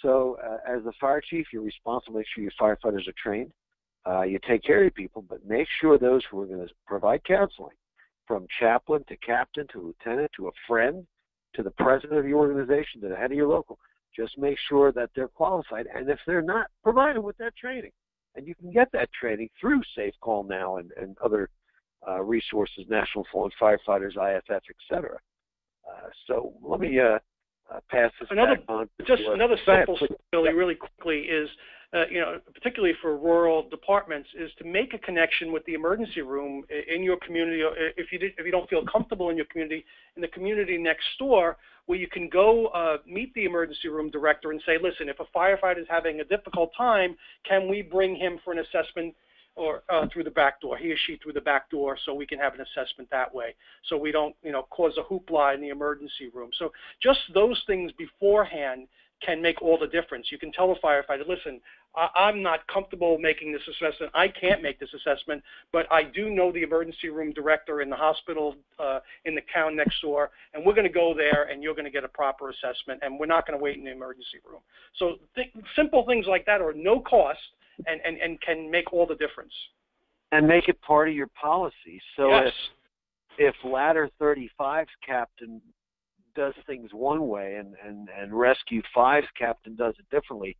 So as the fire chief, you're responsible to make sure your firefighters are trained. You take care of your people, but make sure those who are going to provide counseling, from chaplain to captain to lieutenant to a friend to the president of your organization to the head of your local, just make sure that they're qualified. And if they're not, provide them with that training. And you can get that training through Safe Call Now and other resources, National Fallen Firefighters, IFF, etc. So let me pass this back on. Just another simple, Billy, really quickly is, particularly for rural departments, is to make a connection with the emergency room in your community. Or if you don't feel comfortable in your community, in the community next door, where you can go meet the emergency room director and say, listen, if a firefighter is having a difficult time, can we bring him for an assessment or through the back door, he or she through the back door, so we can have an assessment that way, so we don't, cause a hoopla in the emergency room. So just those things beforehand can make all the difference. You can tell a firefighter, listen, I'm not comfortable making this assessment. I can't make this assessment, but I do know the emergency room director in the hospital in the town next door, and we're going to go there, and you're going to get a proper assessment, and we're not going to wait in the emergency room. So simple things like that are no cost and can make all the difference. And make it part of your policy. So yes. if Ladder 35's captain does things one way and Rescue 5's captain does it differently,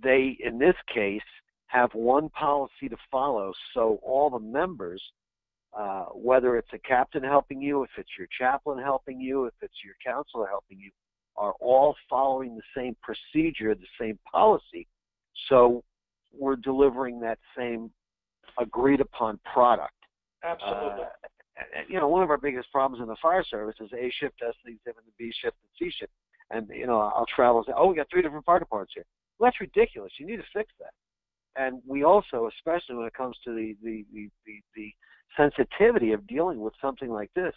they, in this case, have one policy to follow. So all the members, whether it's a captain helping you, if it's your chaplain helping you, if it's your counselor helping you, are all following the same procedure, the same policy. So we're delivering that same agreed upon product. Absolutely. One of our biggest problems in the fire service is A shift does things different than B shift and C shift. And, I'll travel and say, we got 3 different fire departments here. Well, that's ridiculous. You need to fix that. And we also, especially when it comes to the sensitivity of dealing with something like this,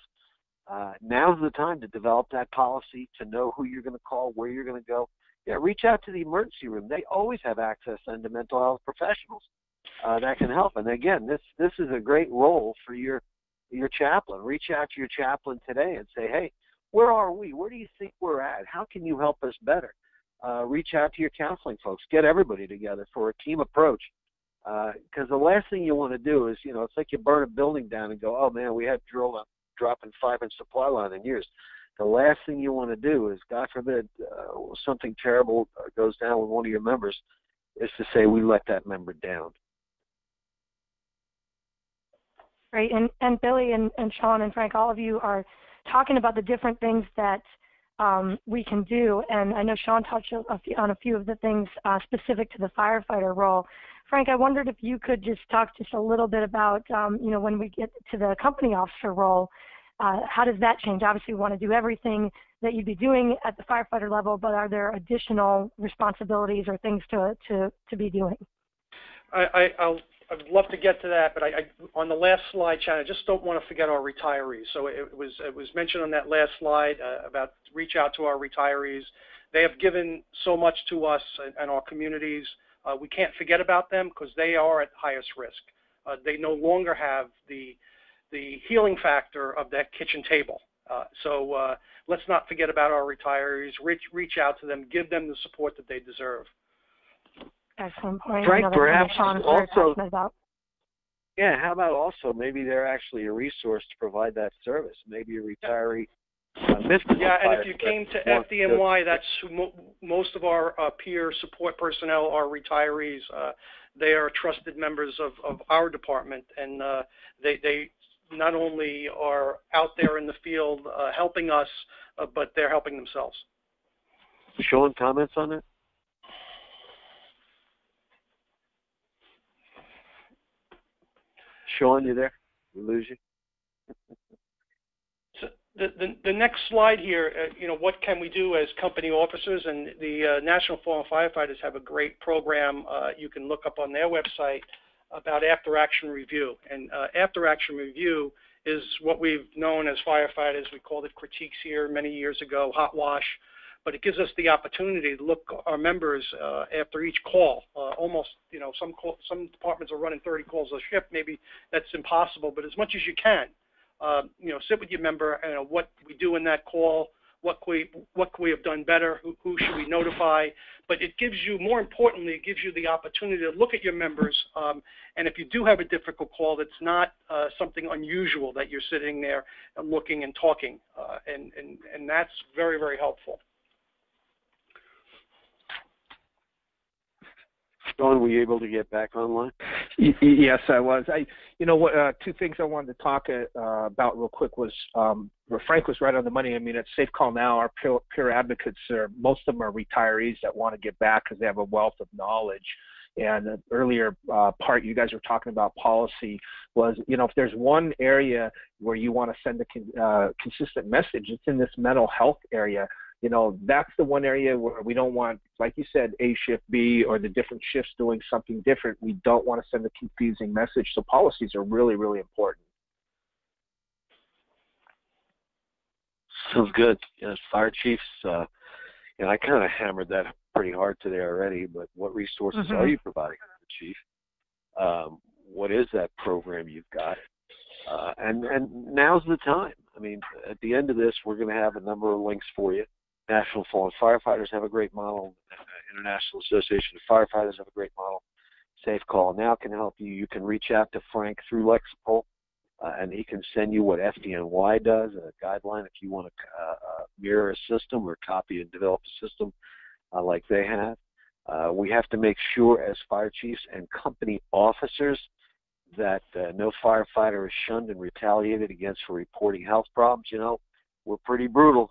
now's the time to develop that policy, to know who you're going to call, where you're going to go. Yeah, reach out to the emergency room. They always have access then to mental health professionals that can help. And again, this is a great role for your chaplain. Reach out to your chaplain today and say, hey, where are we? Where do you think we're at? How can you help us better? Reach out to your counseling folks. Get everybody together for a team approach. Because the last thing you want to do is, it's like you burn a building down and go, oh, man, we had drilled a dropping 5-inch supply line in years. The last thing you want to do is, God forbid, something terrible goes down with one of your members, is to say we let that member down. Right, and Billy and Sean and Frank, all of you are talking about the different things that we can do. And I know Sean touched on a few of the things specific to the firefighter role. Frank, I wondered if you could just talk just a little bit about, when we get to the company officer role, how does that change? Obviously, we want to do everything that you'd be doing at the firefighter level, but are there additional responsibilities or things to be doing? I'd love to get to that, but on the last slide, Shannon, I just don't want to forget our retirees. So it was mentioned on that last slide about reach out to our retirees. They have given so much to us and our communities. We can't forget about them because they are at highest risk. They no longer have the healing factor of that kitchen table. So let's not forget about our retirees. Reach out to them. Give them the support that they deserve. Excellent point. Frank, perhaps also, yeah, how about also maybe they're actually a resource to provide that service. Maybe a retiree. Yeah, and if you came to FDNY, that's most of our peer support personnel are retirees. They are trusted members of our department, and they not only are out there in the field helping us, but they're helping themselves. Sean, comments on that? Sean, you there? We lose you. So the next slide here, what can we do as company officers? And the National Fallen Firefighters have a great program you can look up on their website about after-action review. And after-action review is what we've known as firefighters. We called it critiques here many years ago, hot wash. But it gives us the opportunity to look our members after each call. Almost, some departments are running 30 calls a shift. Maybe that's impossible, but as much as you can, sit with your member and what we do in that call, what can we have done better, who should we notify. But it gives you, more importantly, it gives you the opportunity to look at your members. And if you do have a difficult call, that's not something unusual that you're sitting there and looking and talking, and that's very, very helpful. Sean, were you able to get back online? Yes, I was. Two things I wanted to talk about real quick was Frank was right on the money. I mean, at Safe Call Now, our peer advocates, most of them are retirees that want to get back because they have a wealth of knowledge. And the earlier part you guys were talking about policy was, if there's one area where you want to send a consistent message, it's in this mental health area. That's the one area where we don't want, like you said, A shift, B, or the different shifts doing something different. We don't want to send a confusing message. So policies are really, really important. Sounds good. Yes, fire chiefs, I kind of hammered that pretty hard today already, but what resources are you providing for the chief? What is that program you've got? And now's the time. I mean, at the end of this, we're going to have a number of links for you. National Fallen Firefighters have a great model. International Association of Firefighters have a great model. Safe Call Now can help you. You can reach out to Frank through Lexipol, and he can send you what FDNY does, a guideline if you want to mirror a system or copy and develop a system like they have. We have to make sure as fire chiefs and company officers that no firefighter is shunned and retaliated against for reporting health problems. We're pretty brutal.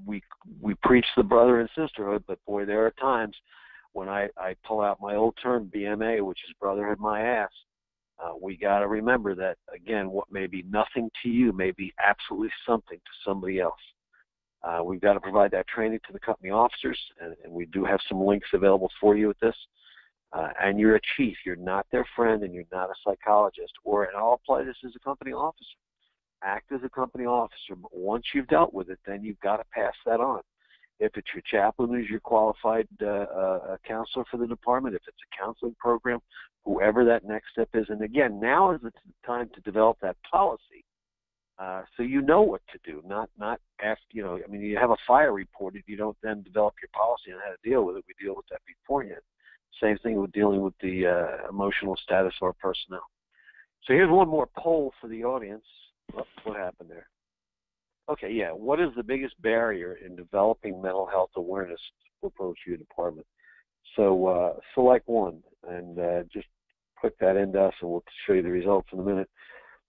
We preach the brother and sisterhood, but boy, there are times when I pull out my old term BMA, which is brotherhood my ass. We got to remember that, again, what may be nothing to you may be absolutely something to somebody else. We've got to provide that training to the company officers, and we do have some links available for you with this. And you're a chief. You're not their friend, and you're not a psychologist. And I'll apply this as a company officer. Act as a company officer, but once you've dealt with it, then you've got to pass that on. If it's your chaplain who's your qualified counselor for the department, if it's a counseling program, whoever that next step is. And again, now is the time to develop that policy so you know what to do, not after, you have a fire reported, you don't then develop your policy on how to deal with it. We deal with that beforehand. Same thing with dealing with the emotional status of our personnel. So here's one more poll for the audience. What happened there? Okay, yeah. What is the biggest barrier in developing mental health awareness for approach your department? So select one and just put that into us, and we'll show you the results in a minute.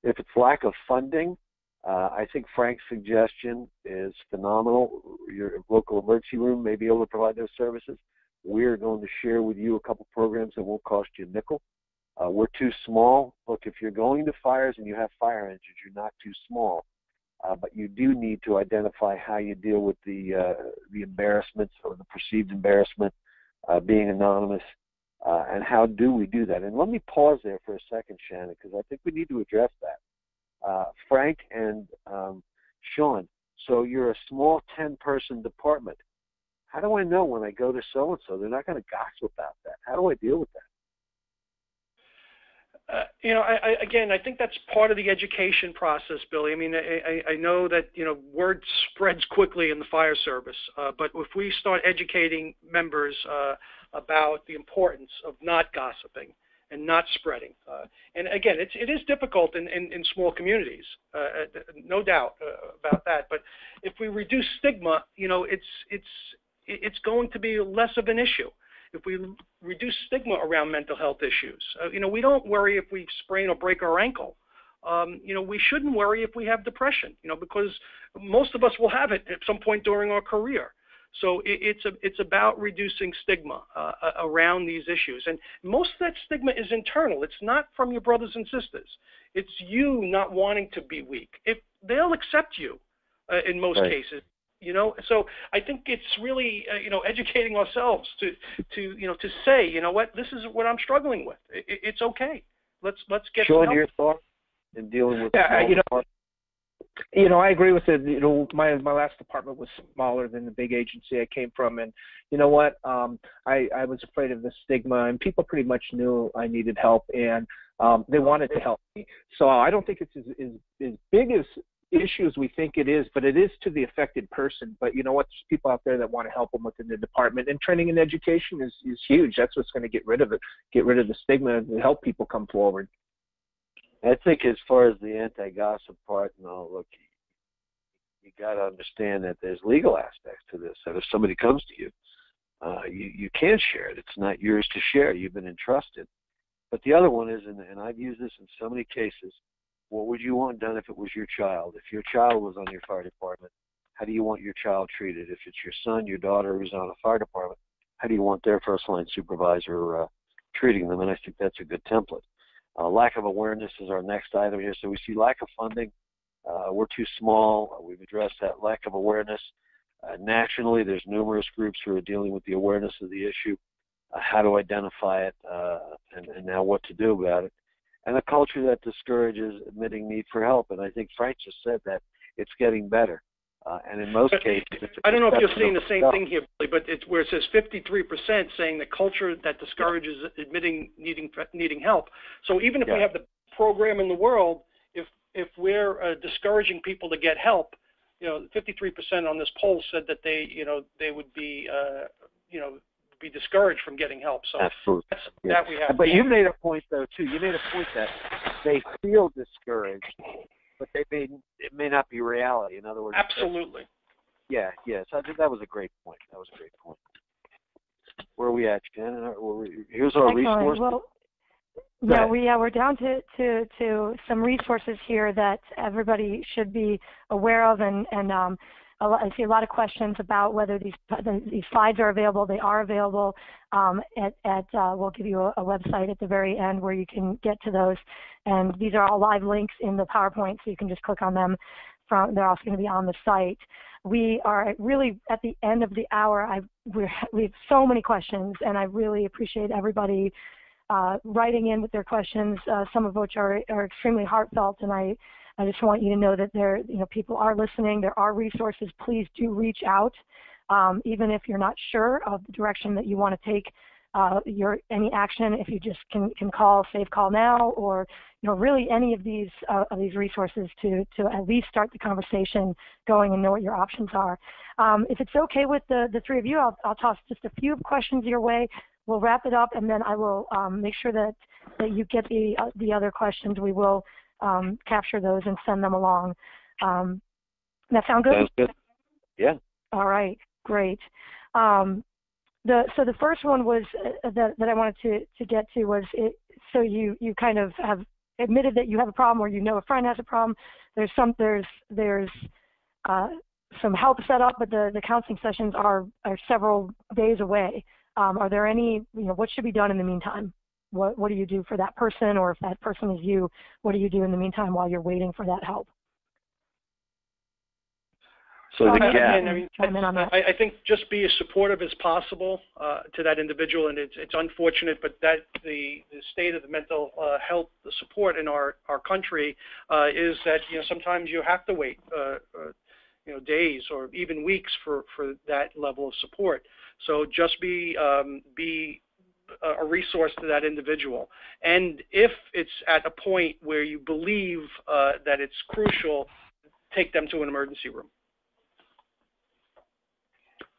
If it's lack of funding, I think Frank's suggestion is phenomenal. Your local emergency room may be able to provide those services. We're going to share with you a couple programs that won't cost you a nickel. We're too small. Look, if you're going to fires and you have fire engines, you're not too small. But you do need to identify how you deal with the embarrassments or the perceived embarrassment, being anonymous, and how do we do that? And let me pause there for a second, Shannon, because I think we need to address that. Frank and Sean, so you're a small 10-person department. How do I know when I go to so-and-so they're not going to gossip about that? How do I deal with that? I think that's part of the education process, Billy. I mean, I know that, word spreads quickly in the fire service, but if we start educating members about the importance of not gossiping and not spreading, and again, it is difficult in small communities, no doubt about that, but if we reduce stigma, it's going to be less of an issue. If we reduce stigma around mental health issues, we don't worry if we sprain or break our ankle. We shouldn't worry if we have depression, because most of us will have it at some point during our career. So it's about reducing stigma around these issues. And most of that stigma is internal. It's not from your brothers and sisters. It's you not wanting to be weak. They'll accept you in most cases. So I think it's really, educating ourselves to say, what, this is what I'm struggling with. It's okay. Let's get Sean, help. your thoughts in dealing with I agree with it. My last department was smaller than the big agency I came from, and you know what? I was afraid of the stigma, and people pretty much knew I needed help, and they wanted to help me. So I don't think it's as big as issues we think it is, but it is to the affected person. But you know what? There's people out there that want to help them within the department, and training and education is huge. That's what's going to get rid of it, get rid of the stigma, and help people come forward. I think as far as the anti-gossip part, look, you got to understand that there's legal aspects to this. That if somebody comes to you, you can't share it. It's not yours to share. You've been entrusted. But the other one is, and I've used this in so many cases, what would you want done if it was your child? If your child was on your fire department, how do you want your child treated? If it's your son, your daughter who's on a fire department, how do you want their first-line supervisor treating them? And I think that's a good template. Lack of awareness is our next item here. So we see lack of funding. We're too small. We've addressed that lack of awareness. Nationally, there's numerous groups who are dealing with the awareness of the issue, how to identify it, and now what to do about it. And a culture that discourages admitting need for help. And I think Frank just said that it's getting better. And in most cases, I don't know if you're seeing the same thing here, but it's where it says 53% saying the culture that discourages admitting needing help. So even if we have the program in the world, if we're discouraging people to get help, 53% on this poll said that they would be be discouraged from getting help. So absolutely, that we have. But you made a point though too. You made a point that they feel discouraged, but it may not be reality. In other words, absolutely. Yeah. So I think that was a great point. Where are we at, Jen? Here's our resource. Well, yeah, we're down to some resources here that everybody should be aware of, and I see a lot of questions about whether these slides are available. They are available we'll give you a website at the very end where you can get to those. And these are all live links in the PowerPoint, so you can just click on them. They're also going to be on the site. We are really at the end of the hour. We have so many questions, and I really appreciate everybody writing in with their questions, some of which are extremely heartfelt, and I just want you to know that people are listening. There are resources. Please do reach out, even if you're not sure of the direction that you want to take any action. If you just can call Save Call Now, or really any of these resources to at least start the conversation going and know what your options are. If it's okay with the three of you, I'll toss just a few questions your way. We'll wrap it up, and then I will make sure that you get the other questions. We will capture those and send them along. That sound good? Sounds good. Yeah. All right. Great. So the first one was that I wanted to get to was so you kind of have admitted that you have a problem, or a friend has a problem, there's some help set up, but the counseling sessions are several days away. Are there any, what should be done in the meantime? What do you do for that person, or if that person is you, what do you do in the meantime while you're waiting for that help? So the gap. I think just be as supportive as possible to that individual, and it's unfortunate, but that the state of the mental health support in our country is that sometimes you have to wait days or even weeks for that level of support. So just be a resource to that individual, and if it's at a point where you believe that it's crucial, take them to an emergency room.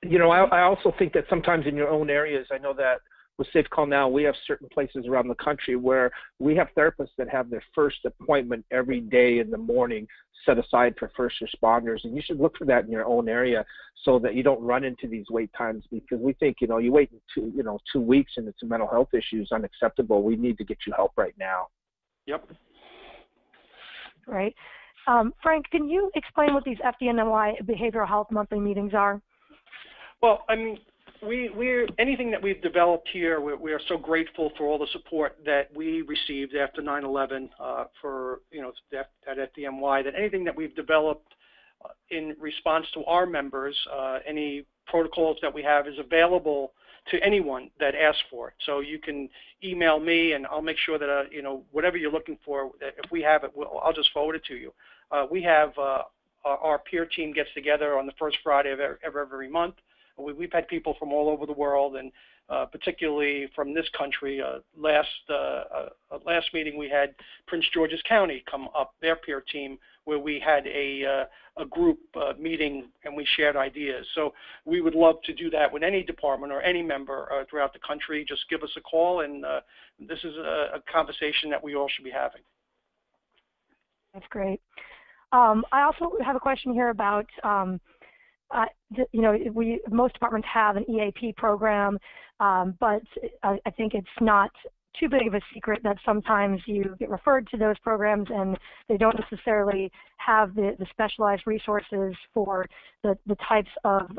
I also think that sometimes in your own areas, I know that with Safe Call Now, we have certain places around the country where we have therapists that have their first appointment every day in the morning set aside for first responders. And you should look for that in your own area so that you don't run into these wait times, because we think, you wait 2 weeks and it's a mental health issue is unacceptable. We need to get you help right now. Yep. Right. Frank, can you explain what these FDNY Behavioral Health monthly meetings are? Well, we're anything that we've developed here, we are so grateful for all the support that we received after 9/11 for at FDNY. That anything that we've developed in response to our members, any protocols that we have is available to anyone that asks for it. So you can email me, and I'll make sure that whatever you're looking for, if we have it, I'll just forward it to you. We have our peer team gets together on the first Friday of every month. We've had people from all over the world, and particularly from this country. Last meeting we had Prince George's County come up, their peer team, where we had a group meeting and we shared ideas. So we would love to do that with any department or any member throughout the country. Just give us a call, and this is a conversation that we all should be having. That's great. I also have a question here about most departments have an EAP program, but I think it's not too big of a secret that sometimes you get referred to those programs and they don't necessarily have the specialized resources for the types of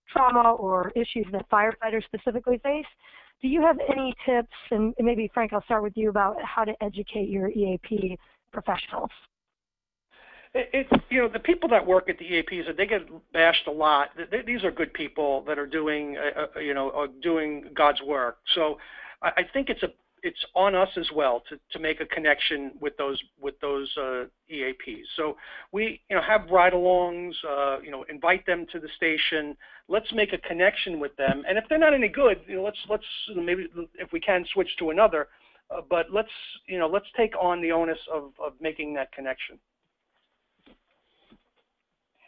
trauma or issues that firefighters specifically face. Do you have any tips, and maybe Frank, I'll start with you, about how to educate your EAP professionals? The people that work at the EAPs, they get bashed a lot. These are good people that are doing, doing God's work. So I think it's on us as well to make a connection with those EAPs. So we, have ride-alongs, invite them to the station. Let's make a connection with them. And if they're not any good, let's maybe if we can switch to another. But let's take on the onus of making that connection.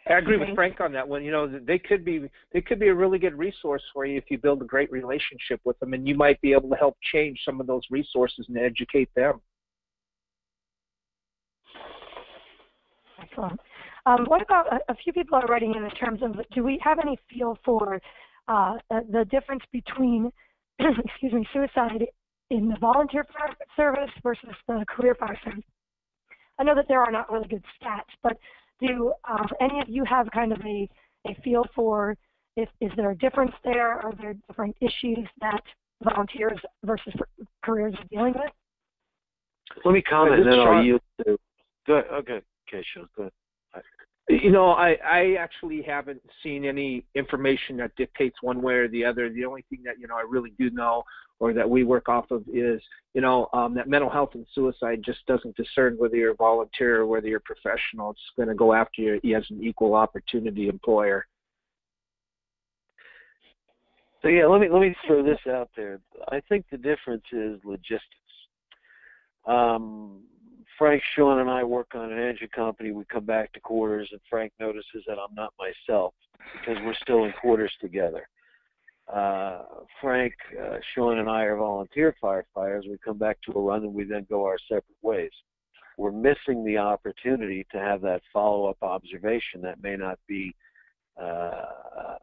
I agree with Frank on that one. They could be a really good resource for you if you build a great relationship with them, and you might be able to help change some of those resources and educate them. Excellent. What about a few people are writing in terms of, do we have any feel for the difference between, suicide in the volunteer fire service versus the career fire service? I know that there are not really good stats, but do any of you have kind of a feel for is there a difference there? Are there different issues that volunteers versus careers are dealing with? Let me comment, and then I'll yield to. Go ahead. Okay, Sean, go ahead. I actually haven't seen any information that dictates one way or the other. The only thing that, I really do know, or that we work off of, is, that mental health and suicide just doesn't discern whether you're a volunteer or whether you're professional. It's going to go after you as an equal opportunity employer. So yeah, let me throw this out there. I think the difference is logistics. Frank, Sean, and I work on an engine company. We come back to quarters, and Frank notices that I'm not myself because we're still in quarters together. Frank, Sean, and I are volunteer firefighters. We come back to a run, and we then go our separate ways. We're missing the opportunity to have that follow-up observation that may not be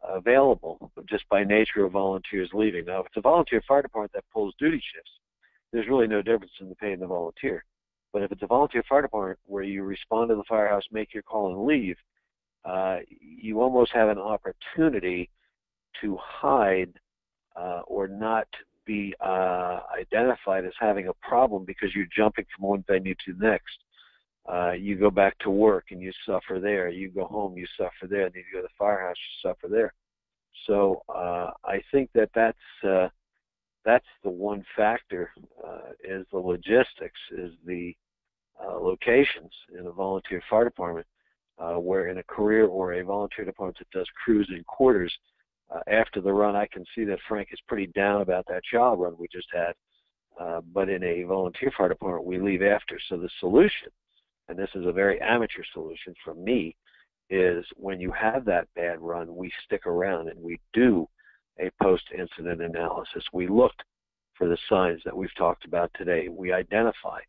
available just by nature of volunteers leaving. Now, if it's a volunteer fire department that pulls duty shifts, there's really no difference in the pay of the volunteer. But if it's a volunteer fire department where you respond to the firehouse, make your call, and leave, you almost have an opportunity to hide or not be identified as having a problem because you're jumping from one venue to the next. You go back to work and you suffer there. You go home, you suffer there. Then you go to the firehouse, you suffer there. So I think that's the one factor is the logistics, is the locations in a volunteer fire department, where in a career or a volunteer department that does crews and quarters, after the run, I can see that Frank is pretty down about that job run we just had. But in a volunteer fire department, we leave after. So the solution, and this is a very amateur solution from me, is when you have that bad run, we stick around and we do a post-incident analysis. We look for the signs that we've talked about today. We identify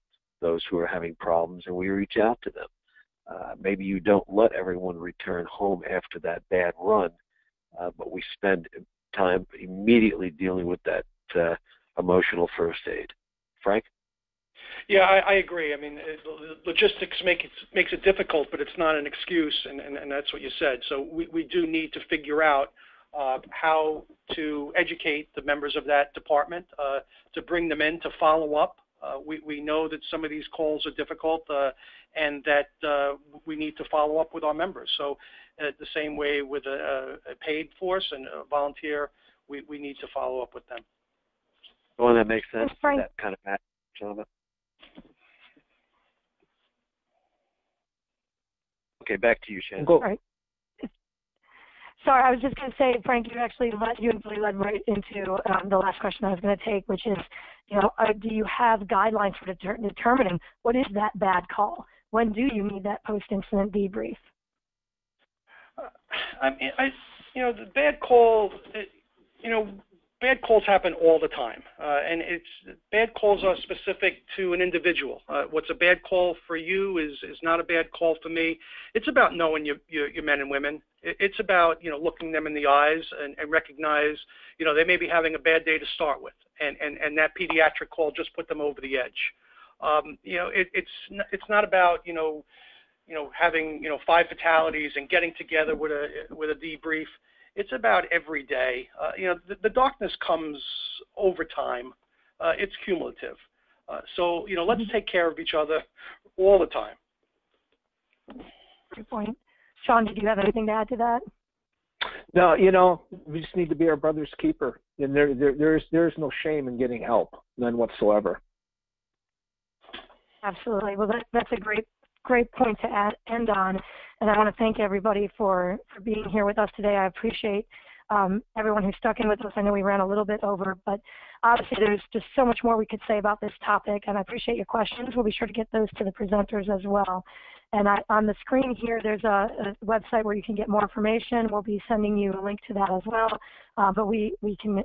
those who are having problems and we reach out to them. Maybe you don't let everyone return home after that bad run, but we spend time immediately dealing with that emotional first aid. Frank? Yeah, I agree. I mean, logistics makes it difficult, but it's not an excuse, and that's what you said. So we do need to figure out how to educate the members of that department, to bring them in to follow up. We know that some of these calls are difficult, and that we need to follow up with our members. So the same way with a paid force and a volunteer, we need to follow up with them. Well, that makes sense. That kind of match, Jonathan. Okay, back to you, Shannon. Go. Right. Sorry, I was just going to say, Frank, you led right into the last question I was going to take, which is, do you have guidelines for determining what is that bad call? When do you need that post-incident debrief? The bad call, bad calls happen all the time, and bad calls are specific to an individual. What's a bad call for you is not a bad call for me. It's about knowing your men and women. It's about looking them in the eyes and recognize they may be having a bad day to start with, and that pediatric call just put them over the edge. It's not about having 5 fatalities and getting together with a debrief. It's about every day. The darkness comes over time. It's cumulative. So let's take care of each other all the time. Good point. Sean, did you have anything to add to that? No, we just need to be our brother's keeper, and there's no shame in getting help, none whatsoever. Absolutely. Well, that's a great point to end on, and I want to thank everybody for being here with us today. I appreciate everyone who stuck in with us. I know we ran a little bit over, but obviously there's just so much more we could say about this topic, and I appreciate your questions. We'll be sure to get those to the presenters as well. And on the screen here, there's a website where you can get more information. We'll be sending you a link to that as well, but we can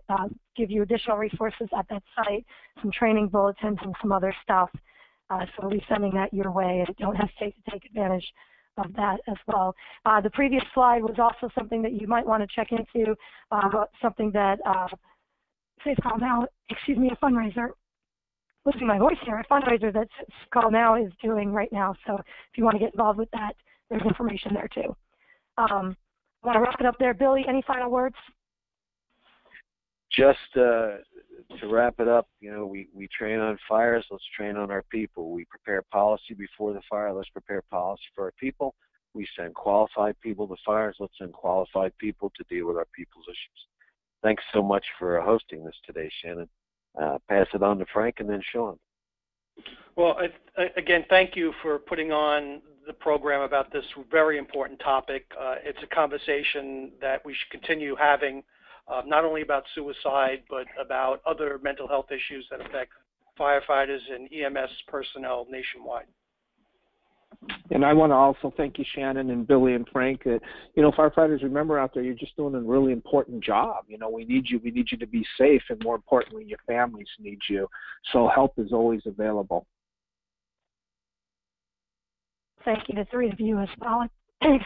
give you additional resources at that site, some training bulletins and some other stuff. So we'll be sending that your way, and don't hesitate to take advantage of that as well. The previous slide was also something that you might want to check into, something that Safe Call Now, a fundraiser, losing my voice here, a fundraiser that Safe Call Now is doing right now. So if you want to get involved with that, there's information there too. Want to wrap it up there, Billy? Any final words? Just to wrap it up, we train on fires. Let's train on our people. We prepare policy before the fire. Let's prepare policy for our people. We send qualified people to fires. Let's send qualified people to deal with our people's issues. Thanks so much for hosting this today, Shannon. Pass it on to Frank and then Sean. Well, again, thank you for putting on the program about this very important topic. It's a conversation that we should continue having, not only about suicide, but about other mental health issues that affect firefighters and EMS personnel nationwide. And I want to also thank you, Shannon and Billy and Frank. Firefighters, remember out there, you're just doing a really important job. We need you. We need you to be safe, and more importantly, your families need you. So help is always available. Thank you to 3 of you as well.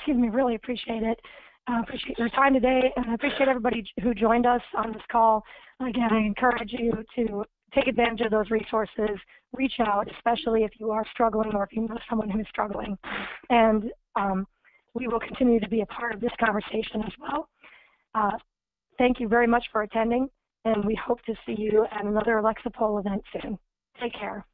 Really appreciate it. Appreciate your time today, and I appreciate everybody who joined us on this call. Again, I encourage you to take advantage of those resources, reach out, especially if you are struggling or if you know someone who's struggling. And we will continue to be a part of this conversation as well. Thank you very much for attending, and we hope to see you at another Lexipol event soon. Take care.